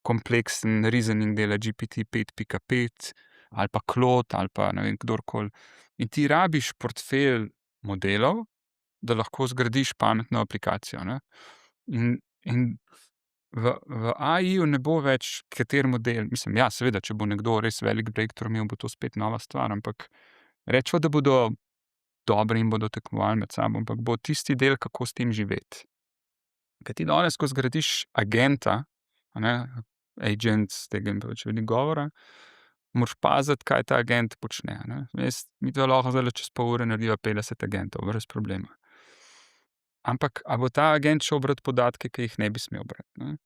kompleksen reasoning dela GPT 5.5, ali pa Claude, ali pa ne vem, kdorkoli. In ti rabiš portfelj modelov, da lahko zgradiš pametno aplikacijo, ne. In v AI-ju ne bo več, kateri model, mislim, ja, seveda, če bo nekdo res velik breakthrough imel, bo to spet nova stvar, ampak rečemo, da bodo dobri in bodo tekmovali med sabo, ampak bo tisti del, kako s tem živeti. Ker ti danes, ko zgradiš agenta, a ne, agent, tega jim več veliko govora, moraš paziti, kaj ta agent počne, a ne. Midva lahko zdajle čez pol ure narediva 50 agentov, brez problema. Ampak a bo ta agent šel brat podatke, ki jih ne bi smel brati, ne?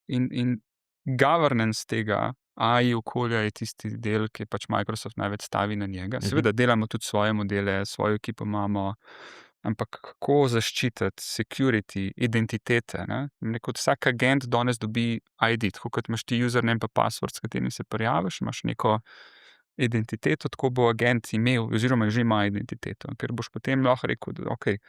In governance tega AI okolja je tisti del, ki pač Microsoft največ stavi na njega. Seveda delamo tudi svoje modele, svojo ekipo imamo, ampak kako zaščititi security, identitete, ne? Kot vsak agent danes dobi ID, tako kot imaš ti username pa password, s katerim se prijaviš, imaš neko identiteto, tako bo agent imel, oziroma že ima identiteto, ker boš potem lahko rekel, da okej,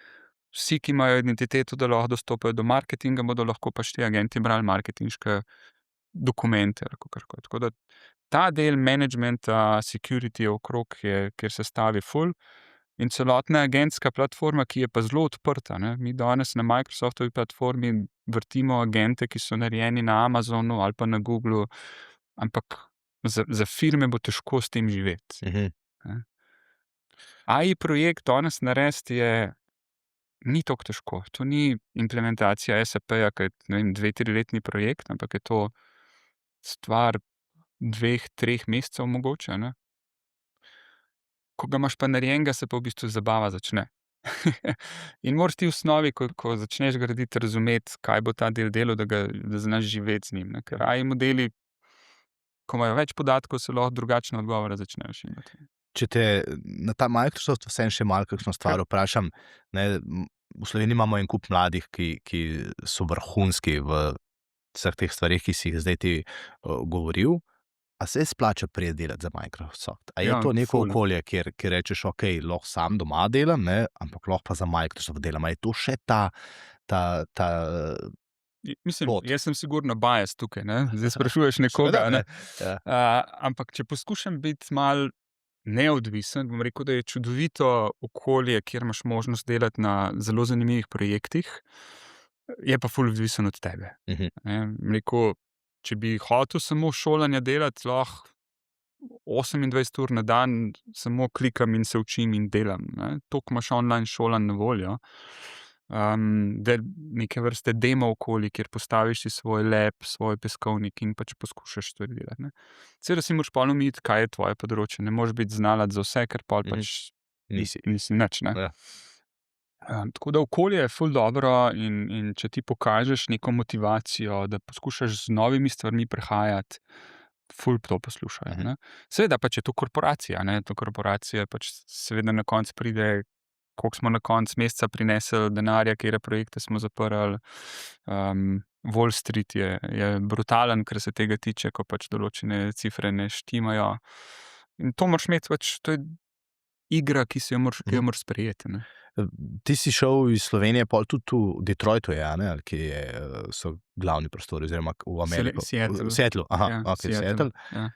vsi, ki imajo identiteto, da lahko dostopajo do marketinga, bodo lahko pač ti agenti brali marketinške dokumente ali kakorkoli. Tako da ta del managementa, security okrog je, kjer se stavi ful, in celotna agentska platforma, ki je pa zelo odprta, ne. Mi danes na Microsoftovi platformi vrtimo agente, ki so narejeni na Amazonu ali pa na Googlu, ampak za firme bo težko s tem živeti, ne. AI projekt danes narediti ni tako težko. To ni implementacija SAP-ja, ki je, ne vem, 2-3-letni projekt, ampak je to stvar 2-3 mesecev mogoče, ne. Ko ga imaš pa narejenega, se pa v bistvu zabava začne. In moraš ti v osnovi, ko začneš graditi, razumeti, kaj bo ta del delal, da znaš živeti z njim, ne. Ker AI modeli, ko imajo več podatkov, se lahko drugačne odgovore začnejo šindati. Če te na ta Microsoft vseeno še malo kakšno stvar vprašam, ne, v Sloveniji imamo en kup mladih, ki so vrhunski v vseh teh stvareh, ki si jih zdaj ti govoril. A se splača priti delati za Microsoft? A je Ja, to neko ful. okolje, kjer rečeš, okej, lahko sam doma delam, ne, ampak lahko pa za Microsoft delam. A je to še ta Mislim, pot? jaz sem sigurno bias tukaj, ne. Zdaj sprašuješ nekoga, Seveda, ne. Ja. Ampak če poskušam biti malo neodvisen, bom rekel, da je čudovito okolje, kjer imaš možnost delati na zelo zanimivih projektih, je pa ful odvisen od tebe, ne. Bom rekel, če bi hotel samo šolanja delati, lahko 28 ur na dan samo klikam in se učim in delam, ne. Toliko imaš online šolanj na voljo, da neke vrste demo okolje, kjer postaviš si svoj lab, svoj peskovnik in pač poskušaš stvari delati, ne. Seveda si moraš pol omejiti, kaj je tvoje področje, ne moreš biti znalec za vse, ker pol pač Nisi. nisi nič, ne. Ja. Tako da okolje je ful dobro, in če ti pokažeš neko motivacijo, da poskušaš z novimi stvarmi prehajati, ful to poslušajo, ne. Seveda pač je to korporacija, ne, to korporacija pač seveda na koncu pride, koliko smo na koncu meseca prinesli denarja, katere projekte smo zaprli. Wall Street je brutalen, kar se tega tiče, ko pač določene cifre ne štimajo. In to moraš imeti pač, to je igra, ki jo moraš sprejeti, ne. Ti si šel iz Slovenije, pol tudi v Detroitu, a ne, ali kje so glavni prostori, oziroma v Ameriki. Seattle. V Seattlu, Ja, okej, Seattle. ja.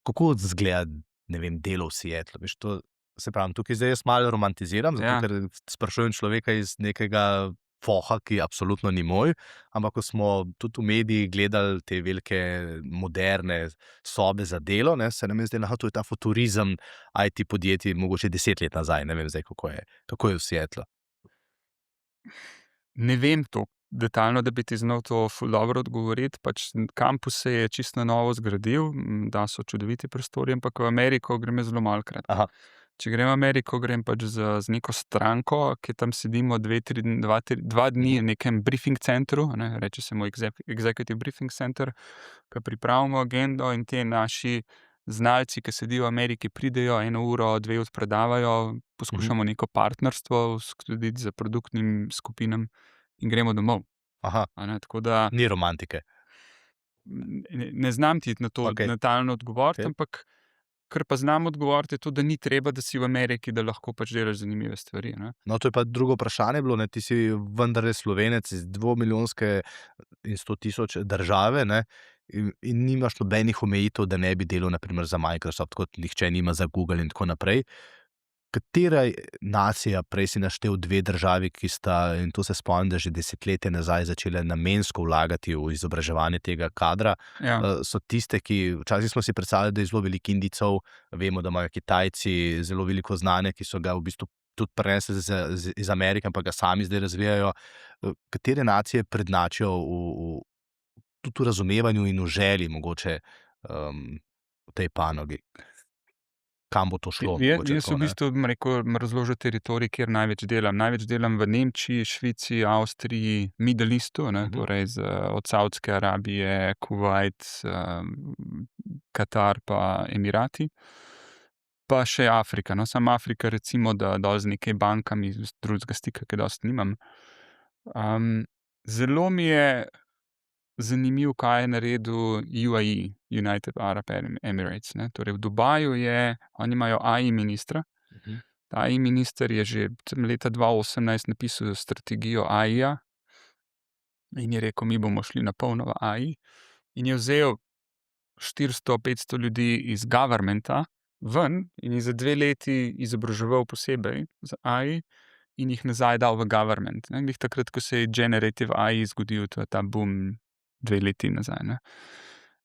Kako izgleda, ne vem, delo v Seattlu? Veš, to Se pravi, tukaj zdaj jaz malo romantiziram, zato Ja. ker sprašujem človeka iz nekega foha, ki absolutno ni moj, ampak ko smo tudi v medijih gledali te velike moderne sobe za delo, ne, se nam je zdelo, da to je ta futurizem IT podjetij mogoče 10 let nazaj, ne vem zdaj, kako je v Seattlu. Ne vem to detaljno, da bi ti znal to ful dobro odgovoriti. Pač kampus se je čisto na novo zgradil, da so čudoviti prostori, ampak v Ameriko grem jaz zelo malokrat. Aha. Če grem v Ameriko, grem pač z neko stranko, ki tam sedimo 2 dni v nekem briefing centru, ne, reče se mu Executive Briefing Center, ki pripravimo agendo in ti naši znalci, ki sedijo v Ameriki, pridejo 1 uro, 2 odpredavajo, poskušamo neko partnerstvo uskladiti z produktnim skupinam in gremo domov. Aha, A ne, tako da ni romantike. ne znam ti na to Okej. natančno odgovoriti, Okej. ampak kar pa znam odgovoriti, je to, da ni treba, da si v Ameriki, da lahko pač delaš zanimive stvari. Ne. No, to je pa drugo vprašanje bilo, ne, ti si vendarle Slovenec iz 2-milijonske in 100 000 države, ne, in nimaš nobenih omejitev, da ne bi delal na primer za Microsoft, kot nihče nima za Google in tako naprej. Katera nacija, prej si naštel 2 državi, ki sta, in to se spomnim, da že desetletje nazaj začele namensko vlagati v izobraževanje tega kadra, Ja. so tiste, ki včasih smo si predstavljali, da je zelo veliko Indijcev, vemo, da imajo Kitajci zelo veliko znanja, ki so ga v bistvu tudi prenesli iz Amerike, ampak ga sami zdaj razvijajo. Katere nacije prednjačijo tudi v razumevanju in v želji mogoče v tej panogi? Kam bo to šlo? Jaz mogoče v tako, ne? bistvu bom rekel, razložil teritorij, kjer največ delam. Največ delam v Nemčiji, Švici, Avstriji, Middle Eastu, ne, torej od Savdske Arabije, Kuvajt, Katar pa Emirati. Pa še Afrika. No, samo Afrika, recimo, da dol z nekaj bankami, drugega stika, ki dosti nimam. Zelo mi je zanimivo, kaj je naredil UAE, United Arab Emirates. Ne. Torej v Dubaju oni imajo AI ministra. Ta AI minister je že leta 2018 napisal strategijo AI-ja in je rekel, mi bomo šli na polno v AI. In je vzel 400-500 ljudi iz governmenta ven in jih za 2 leti izobraževal posebej za AI in jih nazaj dal v government. Ne. Glih takrat, ko se je generative AI zgodil, to je ta boom 2 leti nazaj. Ne.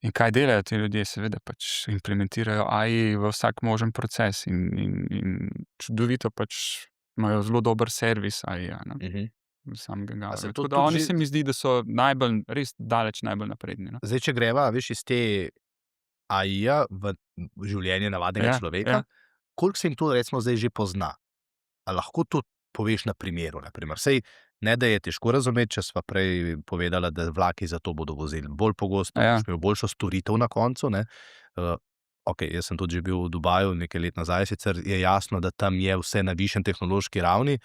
In kaj delajo ti ljudje? Seveda pač implementirajo AI v vsak možen proces in čudovito pač imajo zelo dober servis AI-ja, ne, samega se governmenta. to Tako da tudi oni že- se mi zdi, da so res daleč najbolj napredni. No. Zdaj, če greva, veš, iz te AI-ja v življenje navadnega Ja, človeka, ja. koliko se jim to recimo zdaj že pozna? A lahko to poveš na primeru? Naprimer? Sej, ne, da je težko razumeti, če sva prej povedala, da vlaki za to bodo vozili bolj pogosto, Ja. boš imel boljšo storitev na koncu. Ne? Ok, jaz sem tudi že bil v Dubaju nekaj let nazaj, sicer je jasno, da tam je vse na višjem tehnološki ravni,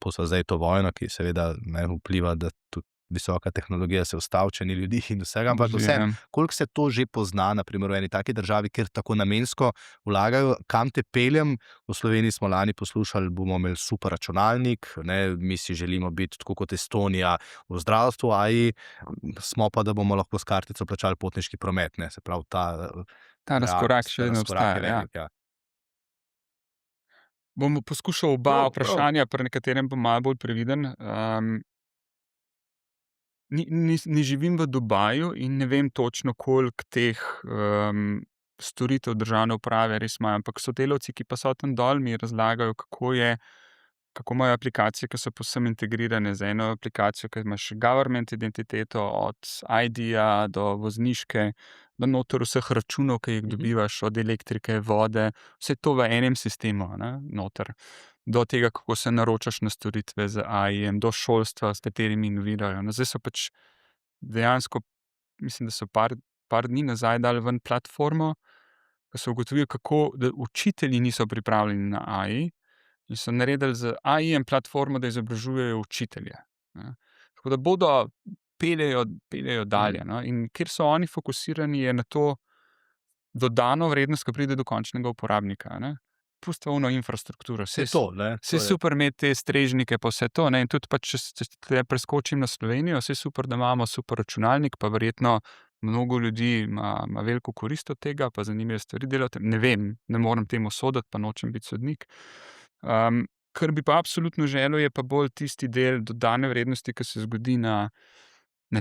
posebej zdaj to vojno, ki seveda ne vpliva, da tudi visoka tehnologija se ustavi, če ni ljudi in vsega, ampak Drži, vseeno, ja. koliko se to že pozna, naprimer v eni taki državi, kjer tako namensko vlagajo, kam te peljem. V Sloveniji smo lani poslušali, bomo imeli super računalnik, ne, mi si želimo biti tako kot Estonija v zdravstvu, AI, smo pa, da bomo lahko s kartico plačali potniški promet, ne, se pravi Ta razkorak še vedno razkorak je obstaja. Ja. velik, ja. Bom poskušal oba Prav, prav. vprašanja, pri nekaterem bom malo bolj previden. Ne živim v Dubaju in ne vem točno, koliko teh storitev državne uprave res imajo, ampak sodelavci, ki pa so tam dol, mi razlagajo, kako imajo aplikacije, ki so povsem integrirane z eno aplikacijo, ki imaš government identiteto, od ID-ja do vozniške, do noter vseh računov, ki jih dobivaš, od elektrike, vode, vse to v enem sistemu, ne, noter. Do tega, kako se naročaš na storitve z AI-jem, do šolstva, s katerimi inovirajo. No, zdaj so pač dejansko, mislim, da so par dni nazaj dali ven platformo, ko so ugotovili, da učitelji niso pripravljeni na AI in so naredili z AI-jem platformo, da izobražujejo učitelje. Ne. Tako da peljejo dalje. No. In kjer so oni fokusirani, je na to dodano vrednost, ko pride do končnega uporabnika. Ne. Pustva ono infrastrukturo. Vse to, ne. Vse super imeti te strežnike, pa vse to. Ne? In tudi, če preskočim na Slovenijo, vse super, da imamo super računalnik, pa verjetno mnogo ljudi ima veliko korist od tega, pa zanimive stvari delate. Ne vem, ne morem temu soditi, pa nočem biti sodnik. Kar bi pa absolutno želel, je pa bolj tisti del dodane vrednosti, ki se zgodi na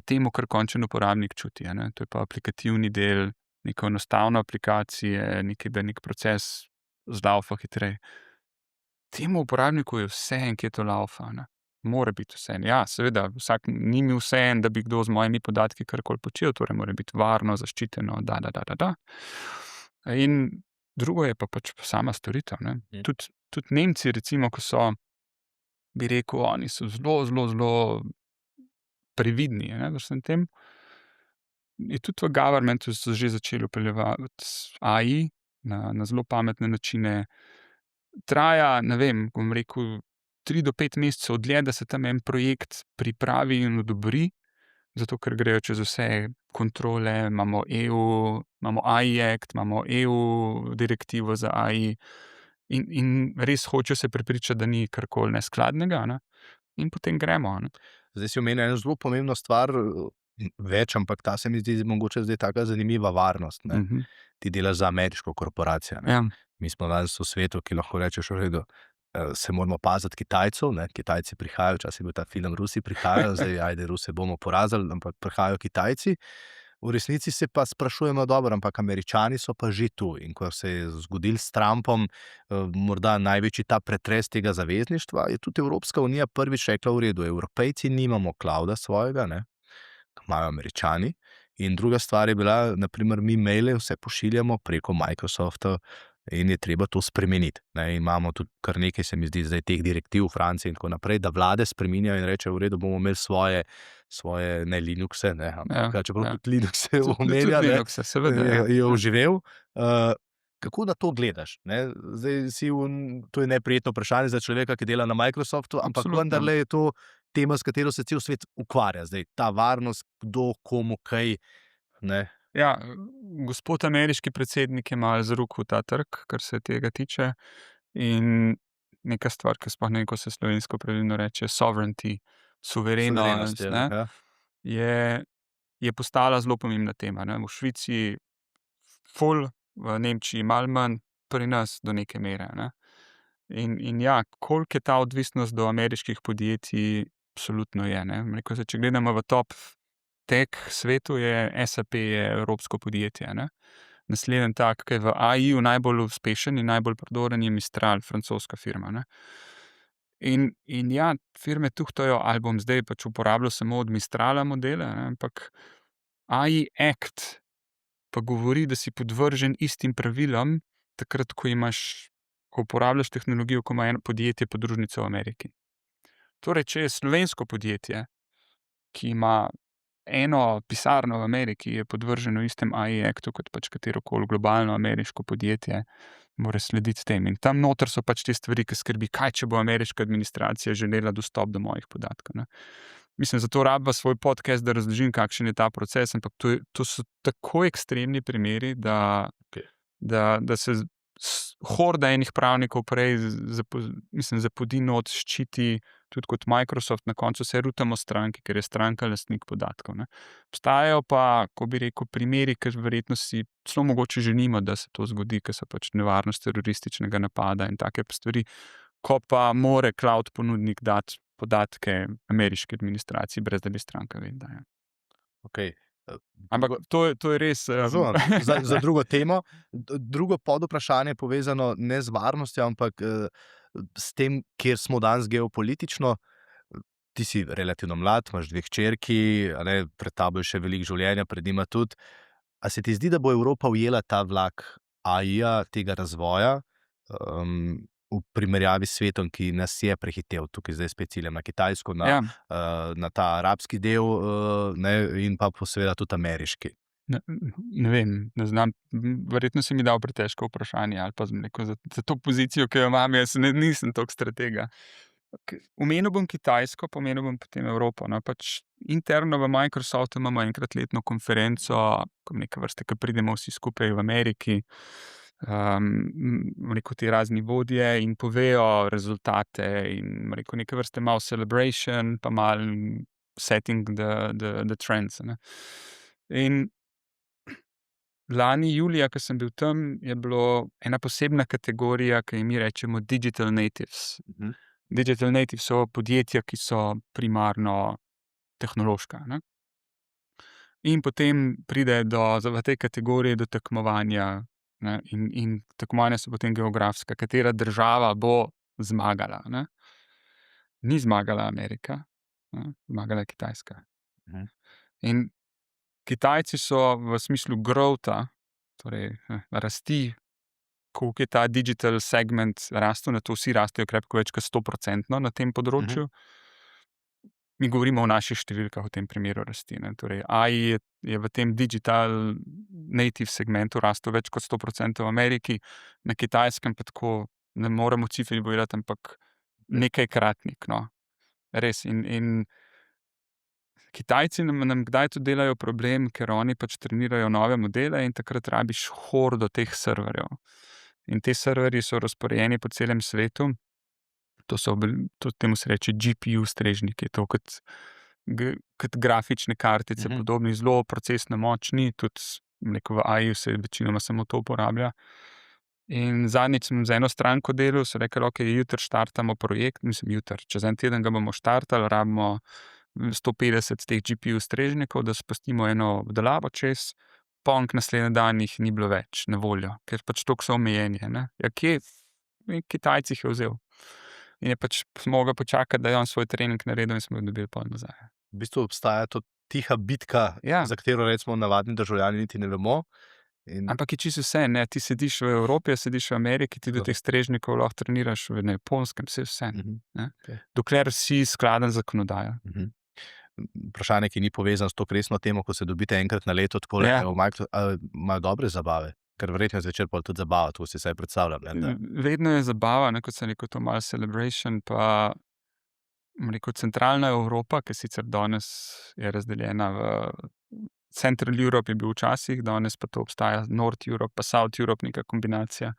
tem, kar končen uporabnik čuti, a ne. To je pa aplikativni del, neka enostavna aplikacija, da neki proces zlaufa hitreje. Temu uporabniku je vseeno, kje to laufa, ne. Mora biti vseeno. Ja, seveda, ni mi vseeno, da bi kdo z mojimi podatki karkoli počel, torej mora biti varno, zaščiteno, . In drugo je pa pač sama storitev, ne. Tudi Nemci, recimo, ko so, bi rekel, oni so zelo, zelo, zelo previdni, a ne, v vsem tem. Je tudi v governmentu so že začeli vpeljevati AI na zelo pametne načine. Traja, ne vem, bom rekel, 3 do 5 mesecev dlje, da se tam en projekt pripravi in odobri, zato ker grejo čez vse kontrole, imamo EU, imamo AI Act, imamo EU direktivo za AI in res hočejo se prepričati, da ni karkoli neskladnega, ne, in potem gremo, a ne. Zdaj si omenil eno zelo pomembno stvar, več, ampak ta se mi zdi mogoče zdaj taka zanimiva varnost, ne. Ti delaš za ameriško korporacijo, ne. Ja, Mi smo danes v svetu, ki lahko rečeš, v redu, se moramo paziti Kitajcev, ne. Kitajci prihajajo, včasih je bil ta film Rusi prihajajo, zdaj ajde, Ruse bomo porazili, ampak prihajajo Kitajci. V resnici se pa sprašujemo, dobro, ampak Američani so pa že tu, in ko se je zgodil s Trumpom, morda največji ta pretres tega zavezništva, je tudi Evropska unija prvič rekla: v redu, Evropejci nimamo clouda svojega, ne, ko imajo Američani. In druga stvar je bila, na primer, mi maile vse pošiljamo preko Microsofta in je treba to spremeniti, ne. Imamo tudi kar nekaj, se mi zdi, zdaj teh direktiv v Franciji in tako naprej, da vlade spreminjajo in rečejo: v redu, bomo imeli svoje, ne Linuxe, ne, ampak čeprav tudi Linux se omenja, tudi ne, Linux, seveda, ja. je oživel. Kako na to gledaš, ne? Zdaj to je neprijetno vprašanje za človeka, ki dela na Microsoftu, ampak Absolutno. vendarle je to tema, s katero se cel svet ukvarja zdaj. Ta varnost, kdo, komu, kaj, ne. Ja, gospod ameriški predsednik je malo zarukal ta trg, kar se tega tiče, in neka stvar, ki sploh ne vem, kako se slovensko pravilno reče, sovereignty, Suverenost, suverenost, ne, ja. je postala zelo pomembna tema, ne. V Švici ful, v Nemčiji malo manj, pri nas do neke mere, ne. In ja, koliko je ta odvisnost do ameriških podjetij, absolutno je, ne. Bom rekel, zdaj, če gledamo v top tech svetu, je SAP je evropsko podjetje, ne. Naslednji tak, ki je v AI-ju najbolj uspešen in najbolj prodoren, je Mistral, francoska firma, ne. In ja, firme tuhtajo, ali bom zdaj pač uporabljal samo od Mistrala modele, ne, ampak AI Act pa govori, da si podvržen istim pravilom, takrat, ko uporabljaš tehnologijo, ko ima eno podjetje podružnico v Ameriki. Torej, če je slovensko podjetje, ki ima eno pisarno v Ameriki, je podvrženo istem AI Actu kot pač katerokoli globalno ameriško podjetje, mora slediti tem. In tam noter so pač te stvari, ki skrbi, kaj če bo ameriška administracija želela dostop do mojih podatkov, ne. Mislim, zato rabim svoj podcast, da razložim, kakšen je ta proces, ampak to so tako ekstremni primeri, da se horda enih pravnikov prej zapodi not, ščiti, tudi kot Microsoft, na koncu se rutamo stranki, ker je stranka lastnik podatkov, ne. Obstajajo pa, ko bi rekel, primeri, ker verjetno si celo mogoče želimo, da se to zgodi, ker so pač nevarnost terorističnega napada in take stvari, ko pa more cloud ponudnik dati podatke ameriški administraciji, brez da bi stranka vedela, ja. Okej. Ampak to je res, Razumem, za drugo temo. Drugo podvprašanje povezano ne z varnostjo, ampak, s tem, kjer smo danes geopolitično. Ti si relativno mlad, imaš 2 hčerki, a ne, pred tabo je še veliko življenja, pred njima tudi. A se ti zdi, da bo Evropa ujela ta vlak AI-ja, tega razvoja, v primerjavi s svetom, ki nas je prehitel? Tukaj zdaj spet ciljam na Kitajsko, Ja. na ta arabski del, ne, in pa seveda tudi ameriški. Ne vem, ne znam. Verjetno si mi dal pretežko vprašanje, ali pa za to pozicijo, ki jo imam, jaz nisem toliko stratega. Omenil bom Kitajsko, pa omenil bom potem Evropo, no, pač interno v Microsoftu imamo enkrat letno konferenco, neke vrste, ke pridemo vsi skupaj v Ameriki, bom rekel, ti razni vodje in povejo rezultate in, bom rekel, neke vrste malo celebration, pa malo setting the trends, ne. In lani julija, ko sem bil tam, je bila ena posebna kategorija, ki ji mi rečemo digital natives. Digital natives so podjetja, ki so primarno tehnološka, ne. In potem pride v tej kategoriji do tekmovanja, ne, in tekmovanja so potem geografska, katera država bo zmagala, ne. Ni zmagala Amerika, ne, zmagala je Kitajska. In Kitajci so v smislu growtha, torej, rasti, koliko je ta digital segment rastel, na to vsi rastejo krepko več kot 100% na tem področju. Mi govorimo o naših številkah v tem primeru rasti, ne. Torej, AI je v tem digital native segmentu rastel več kot 100% v Ameriki, na Kitajskem pa tako, ne moremo cifri povedati, ampak nekajkratnik, no. Res. In Kitajci nam kdaj tudi delajo problem, ker oni pač trenirajo nove modele in takrat rabiš hordo teh serverjev. In ti serverji so razporejeni po celem svetu. Tudi temu se reče GPU strežniki, to kot grafične kartice, podobni, zelo procesno močni, tudi, bom rekel, v AI-ju se večinoma samo to uporablja. In zadnjič sem z eno stranko delal, so rekli, okej, jutri štartamo projekt, čez en teden ga bomo štartali, rabimo 150 teh GPU strežnikov, da spustimo eno obdelavo čez, ponk naslednji dan jih ni bilo več na voljo, ker pač toliko so omejeni, ne. Ja, kje? Kitajci jih je vzel. In je pač mogel počakati, da je on svoj trening naredil in smo ga dobili pol nazaj. V bistvu obstaja to tiha bitka, Ja. za katero recimo navadni državljani niti ne vemo. Ampak je čisto vse, ne, ti sediš v Evropi, sediš v Ameriki, ti do teh strežnikov lahko treniraš na Japonskem, vse, ne. Dokler si skladen z zakonodajo. Vprašanje, ki ni povezano s to resno temo, ko se dobite enkrat na leto, takole, imajo dobre zabave, ker verjetno je zvečer pol tudi zabava, to si vsaj predstavljam, ne, da. Vedno je zabava, ne, kot sem rekel, to malo celebration, pa, bom rekel, centralna Evropa, ki sicer danes je razdeljena v Central Europe je bil včasih, danes pa to obstaja, North Europe pa South Europe, neka kombinacija.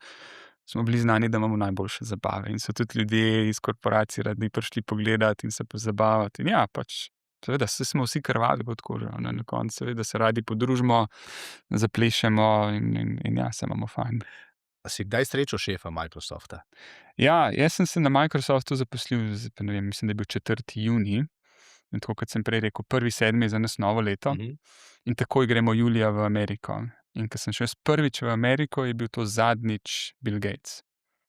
Smo bili znani, da imamo najboljše zabave in so tudi ljudje iz korporacij radi prišli pogledati in se pozabavati. In ja, pač, seveda, saj smo vsi krvavi pod kožo, ne, na koncu seveda se radi podružimo, zaplešemo in ja, se imamo fajn. A si kdaj srečal šefa Microsofta? Ja, jaz sem se na Microsoftu zaposlil, ne vem, mislim, da je bil 4. junij. In tako, kot sem prej rekel, 1.7. je za nas novo leto. In takoj gremo julija v Ameriko. In ko sem šel prvič v Ameriko, je bil to zadnjič Bill Gates.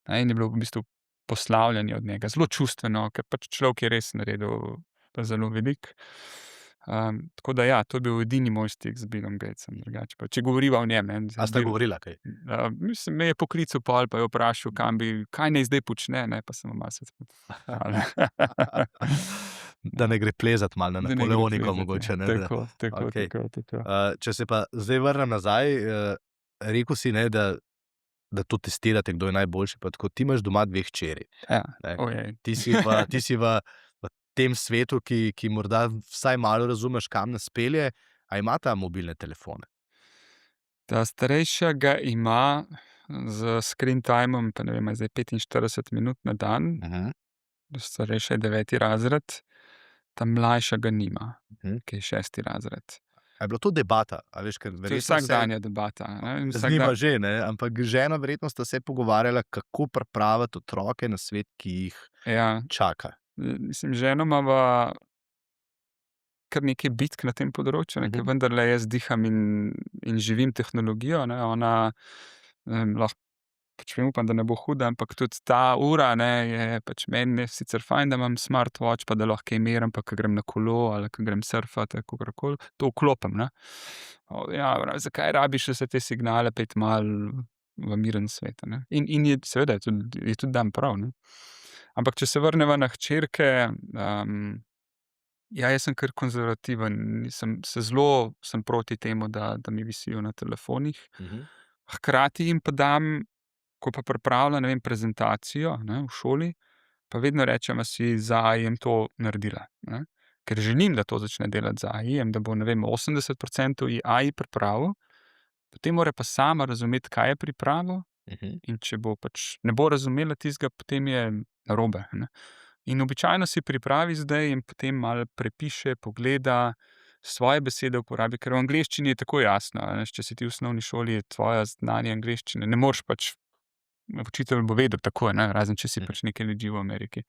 In je bilo v bistvu poslavljanje od njega. Zelo čustveno, ker pač človek je res naredil zelo veliko. Tako da ja, to je bil edini moj stik z Billom Gatesom. Drugače pa, če govoriva o njem, ne. A sta govorila kaj? Mislim, me je poklical pol, pa je vprašal, kaj naj zdaj počne, ne, pa sem mu malo se Da ne gre plezati malo na Napoleonika mogoče, ne. Tako. Če se pa zdaj vrnem nazaj, rekel si, ne, da to testirate, kdo je najboljši, pa tako, ti imaš doma 2 hčeri. Ja, Ne. ojej. Ti si v tem svetu, ki morda vsaj malo razumeš, kam nas pelje, a imata mobilne telefone? Ta starejša ga ima z screen timom, pa ne vem, a je zdaj 45 minut na dan, starejša je 9. razred, ta mlajša ga nima, ki je 6. razred. A je bila to debata? A veš, ker To je verjetno vsakdanja debata, ne, in z njima že, ne, ampak z ženo verjetno sta se pogovarjala, kako pripraviti otroke na svet, ki jih Ja, čaka. mislim, ženo imava kar nekaj bitk na tem področju, ne, ker vendarle jaz diham in živim tehnologijo, ne, ona, lahko, pač upam, da ne bo huda, ampak tudi ta ura, ne, je pač meni je sicer fajn, da imam smartwatch, pa da lahko kaj merim, pa ko grem na kolo ali ko grem surfat ali kakorkoli, to vklopim, ne. Ja, zakaj rabiš vse te signale, pojdi malo v miren svet, ne. In je seveda je tudi dan prav, ne. Ampak če se vrneva na hčerke, ja, jaz sem kar konzervativen, sem proti temu, da mi visijo na telefonih. Hkrati jim pa dam, ko pa pripravlja, ne vem, prezentacijo, ne, v šoli, pa vedno rečem, a si z AI-jem to naredila, ne. Ker želim, da to začne delati z AI-jem, da bo, ne vem, 80% AI pripravil, potem mora pa sama razumeti, kaj je pripravil, in če bo pač ne bo razumela tistega, potem je narobe, ne. In običajno si pripravi zdaj in potem malo prepiše, pogleda, svoje besede uporabi, ker v angleščini je tako jasno, a veš, če si ti v osnovni šoli, je tvoje znanje angleščine, ne moreš pač, učitelj bo vedel takoj, ne, razen če si pač nekaj let živel v Ameriki.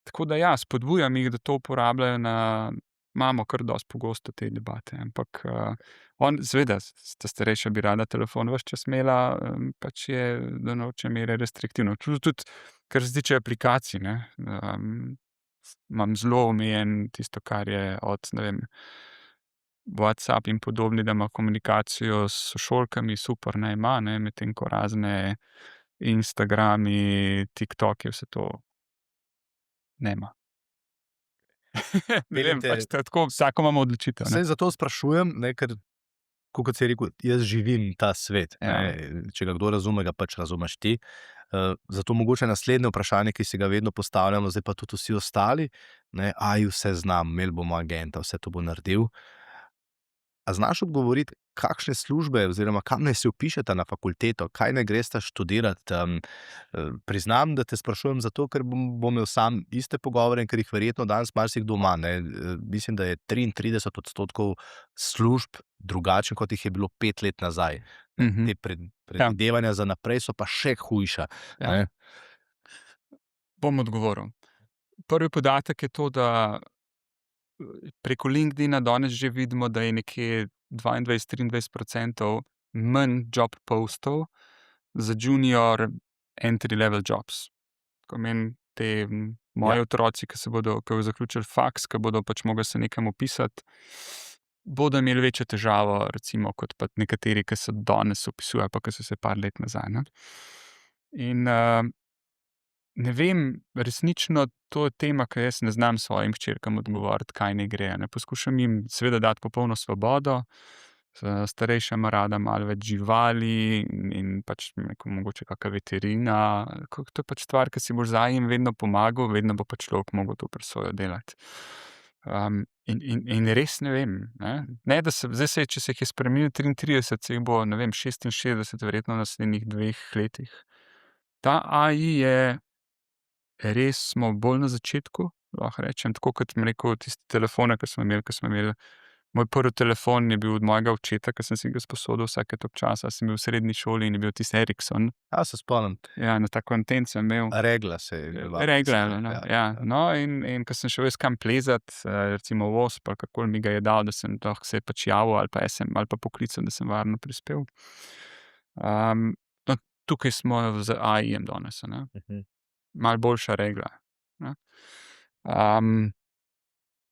Tako da ja, spodbujam jih, da to uporabljajo imamo kar dosti pogosto te debate, ampak, seveda, ta starejša bi rada telefon ves čas imela, pač je do določene mere restriktivno. Tudi kar se tiče aplikacij, ne, imam zelo omejen tisto, kar je od, ne vem, WhatsApp in podobni, da ima komunikacijo s sošolkami, super, naj ima, ne, medtem ko razne Instagrami, TikToki, vse to nema. Ne vem, Peljete- pač tako, vsako imamo odločitev, ne. Saj zato sprašujem, ne, ker, kot si rekel, jaz živim ta svet. Ja. Ne, če ga kdo razume, ga pač razumeš ti. Zato mogoče naslednje vprašanje, ki si ga vedno postavljamo, zdaj pa tudi vsi ostali, ne, vse znam, imeli bomo agenta, vse to bo naredil. A znaš odgovoriti, kakšne službe oziroma kam naj se vpišete na fakulteto, kaj naj greste študirati? Priznam, da te sprašujem zato, ker bom imel sam iste pogovore in ker jih verjetno danes marsikdo ima, ne. Mislim, da je 33% služb drugačnih, kot jih je bilo 5 let nazaj. Te predvidevanja za naprej so pa še hujša. Ja. Ne. Bom odgovoril. Prvi podatek je to, da preko LinkedIna danes že vidimo, da je nekje 22-23% manj job postov za junior entry level jobs. To pomeni, moji otroci, ki bodo zaključili faks, ki bodo pač mogli se nekam vpisati, bodo imeli večjo težavo, recimo, kot pa nekateri, ki se danes vpisujejo, pa ki so se par let nazaj, ne. In, ne vem, resnično to je tema, ki jaz ne znam svojim hčerkam odgovoriti, kaj naj gre, a ne. Poskušam jim seveda dati popolno svobodo, starejša ima rada malo več živali in pač mogoče kaka veterina, to je pač stvar, ki si boš zdaj jim vedno pomagal, vedno bo pač človek mogel to presojo delati. In res ne vem, ne. Ne, da zdaj če se jih je spremenilo 33, se jih bo, ne vem, 66 verjetno v naslednjih 2 letih. Ta AI je res, smo bolj na začetku, lahko rečem, tako kot bom rekel, tiste telefone, ki smo imeli. Moj prvi telefon je bil od mojega očeta, ki sem si ga sposodil vsake toliko časa, sem bil v srednji šoli in je bil tisti Ericsson. Se spomnim. Ja, na tako anten sem imel. Regla se je imenovala. Regla, no, ja. No, in ko sem šel jaz kam plezat, recimo v Osp ali kakoli mi ga je dal, da sem lahko se pač javil ali pa poklical, da sem varno prispel. No, tukaj smo z AI-jem danes, a ne. Malo boljša regla, ne.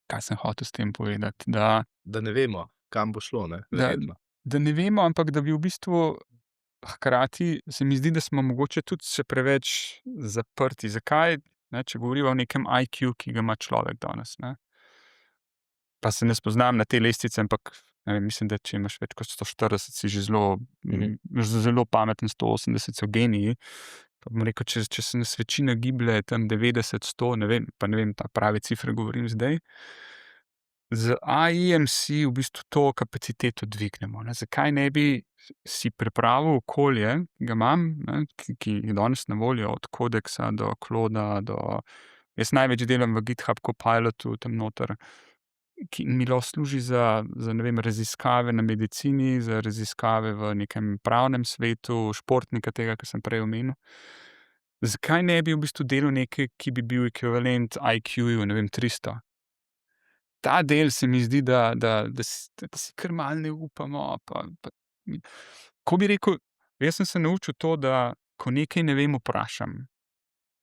Kaj sem hotel s tem povedati? Da ne vemo, kam bo šlo, ne, verjetno. Da ne vemo, ampak da bi v bistvu hkrati se mi zdi, da smo mogoče tudi še preveč zaprti. Zakaj? Ne, če govoriva o nekem IQ, ki ga ima človek danes, ne. Pa se ne spoznam na te lestvice, ampak ne vem, mislim, da če imaš več kot 140, si že zelo pameten, 180 so geniji. Pa bom rekel, če se nas večina giblje tam 90, 100, ne vem, ta prave cifre govorim zdaj. Z AI-jem si v bistvu to kapaciteto dvignemo, ne. Zakaj ne bi si pripravil okolje, ga imam, ne, ki je danes na voljo, od Codexa do Clauda jaz največ delam v GitHub Copilotu tam noter, ki mi lahko služi za, ne vem, raziskave na medicini, za raziskave v nekem pravnem svetu, športnika tega, ki sem prej omenil. Zakaj ne bi v bistvu delal nekaj, ki bi bil ekvivalent IQ-ju, ne vem, 300? Ta del se mi zdi, da si kar malo ne upamo, ko bi rekel, jaz sem se naučil to, da ko nekaj ne vem, vprašam,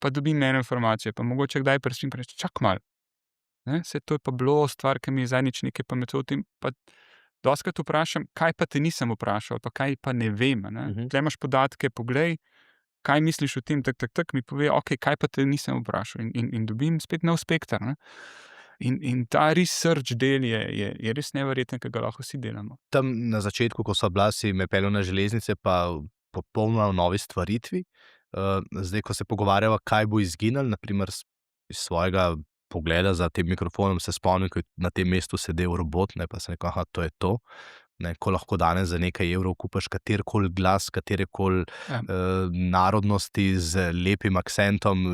pa dobim eno informacijo, pa mogoče kdaj prispim pa rečem: "Čakaj malo, ne, saj to je pa bilo stvar, ki mi je zadnjič nekaj pametuje o tem." Pa dostikrat vprašam: "Kaj pa te nisem vprašal?" Pa kaj pa ne vem, a ne. Tule imaš podatke, poglej, kaj misliš o tem, mi pove, okej, kaj pa te nisem vprašal, in dobim spet nov spekter, ne. In ta research del je res neverjeten, ke ga lahko vsi delamo. Tam na začetku, ko sva bila, si me peljal na železnice pa popolnoma v novi stvaritvi. Zdaj, ko se pogovarjava, kaj bo izginilo, na primer iz svojega pogleda za tem mikrofonom se spomnim, ko je na tem mestu sedel robot, ne, pa sem rekel: to je to." ne, ko lahko danes za nekaj evrov kupiš katerikoli glas, katerekoli Ja. narodnosti z lepim akcentom,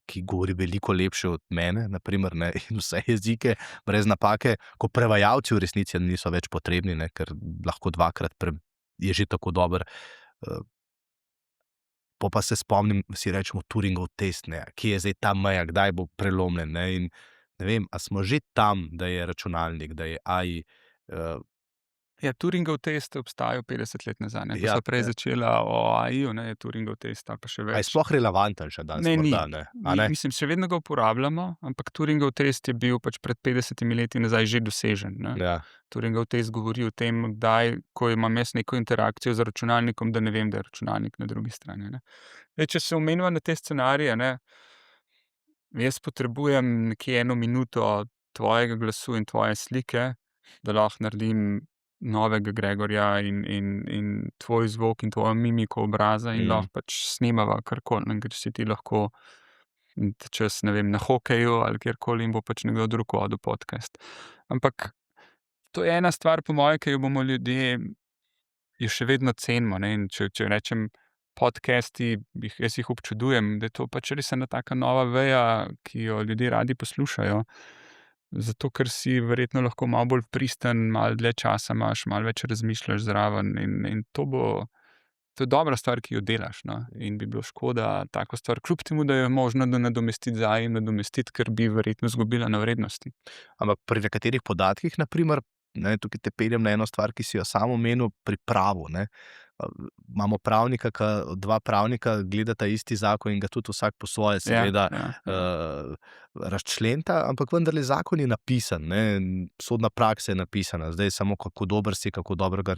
ki govori veliko lepše od mene, naprimer, ne, in vse jezike, brez napake, ko prevajalci v resnici niso več potrebni, ne, ker lahko dvakrat je že tako dober. Po pa se spomnim, si rečemo, Turingov test, ne, kje je zdaj ta meja, kdaj bo prelomljen. Ne, in ne vem, a smo že tam, da je računalnik, da je AI. Uh, Ja, Turingov test je obstajal 50 let nazaj, ne. Ko ja, sva prej ja. začela o AI-ju, ne, je Turingov test ali pa še A je več. sploh relevanten še danes, Ne, ni. morda ne? A ne? Mislim, še vedno ga uporabljamo, ampak Turingov test je bil pač pred 50 leti nazaj že dosežen, ne. Ja. Turingov test govori o tem, kdaj, ko imam jaz neko interakcijo z računalnikom, da ne vem, da je računalnik na drugi strani, ne. Zdaj, če se omeniva na te scenarije, ne, jaz potrebujem nekje 1 minuto tvojega glasu in tvoje slike, da lahko naredim novega Gregorja in tvoj zvok in tvojo mimiko obraza in Mm. lahko pač snemava karkoli, ne, ker si ti lahko čez, ne vem, na hokeju ali kjerkoli in bo pač nekdo drug vodil podcast. Ampak to je ena stvar, po moje, ki jo bomo ljudje, jo še vedno cenimo, ne, in če rečem podcasti, jaz jih občudujem, da je to pač res ena taka nova veja, ki jo ljudje radi poslušajo. Zato, ker si verjetno lahko malo bolj pristen, malo dlje časa imaš, malo več razmišljaš zraven in to je dobra stvar, ki jo delaš, no, in bi bilo škoda tako stvar, kljub temu, da je možno nadomestiti z AI, nadomestiti, ker bi verjetno izgubila na vrednosti. Ampak pri nekaterih podatkih, naprimer, ne, tukaj te peljem na eno stvar, ki si jo sam omenil, pripravo. Ne. Imamo pravnika, dva pravnika gledata isti zakon in ga tudi vsak po svoje, Ja, seveda, ja, ja. razčlenta, ampak vendarle zakon je napisan, ne, sodna praksa je napisana. Zdaj samo kako dober si, kako dobro ga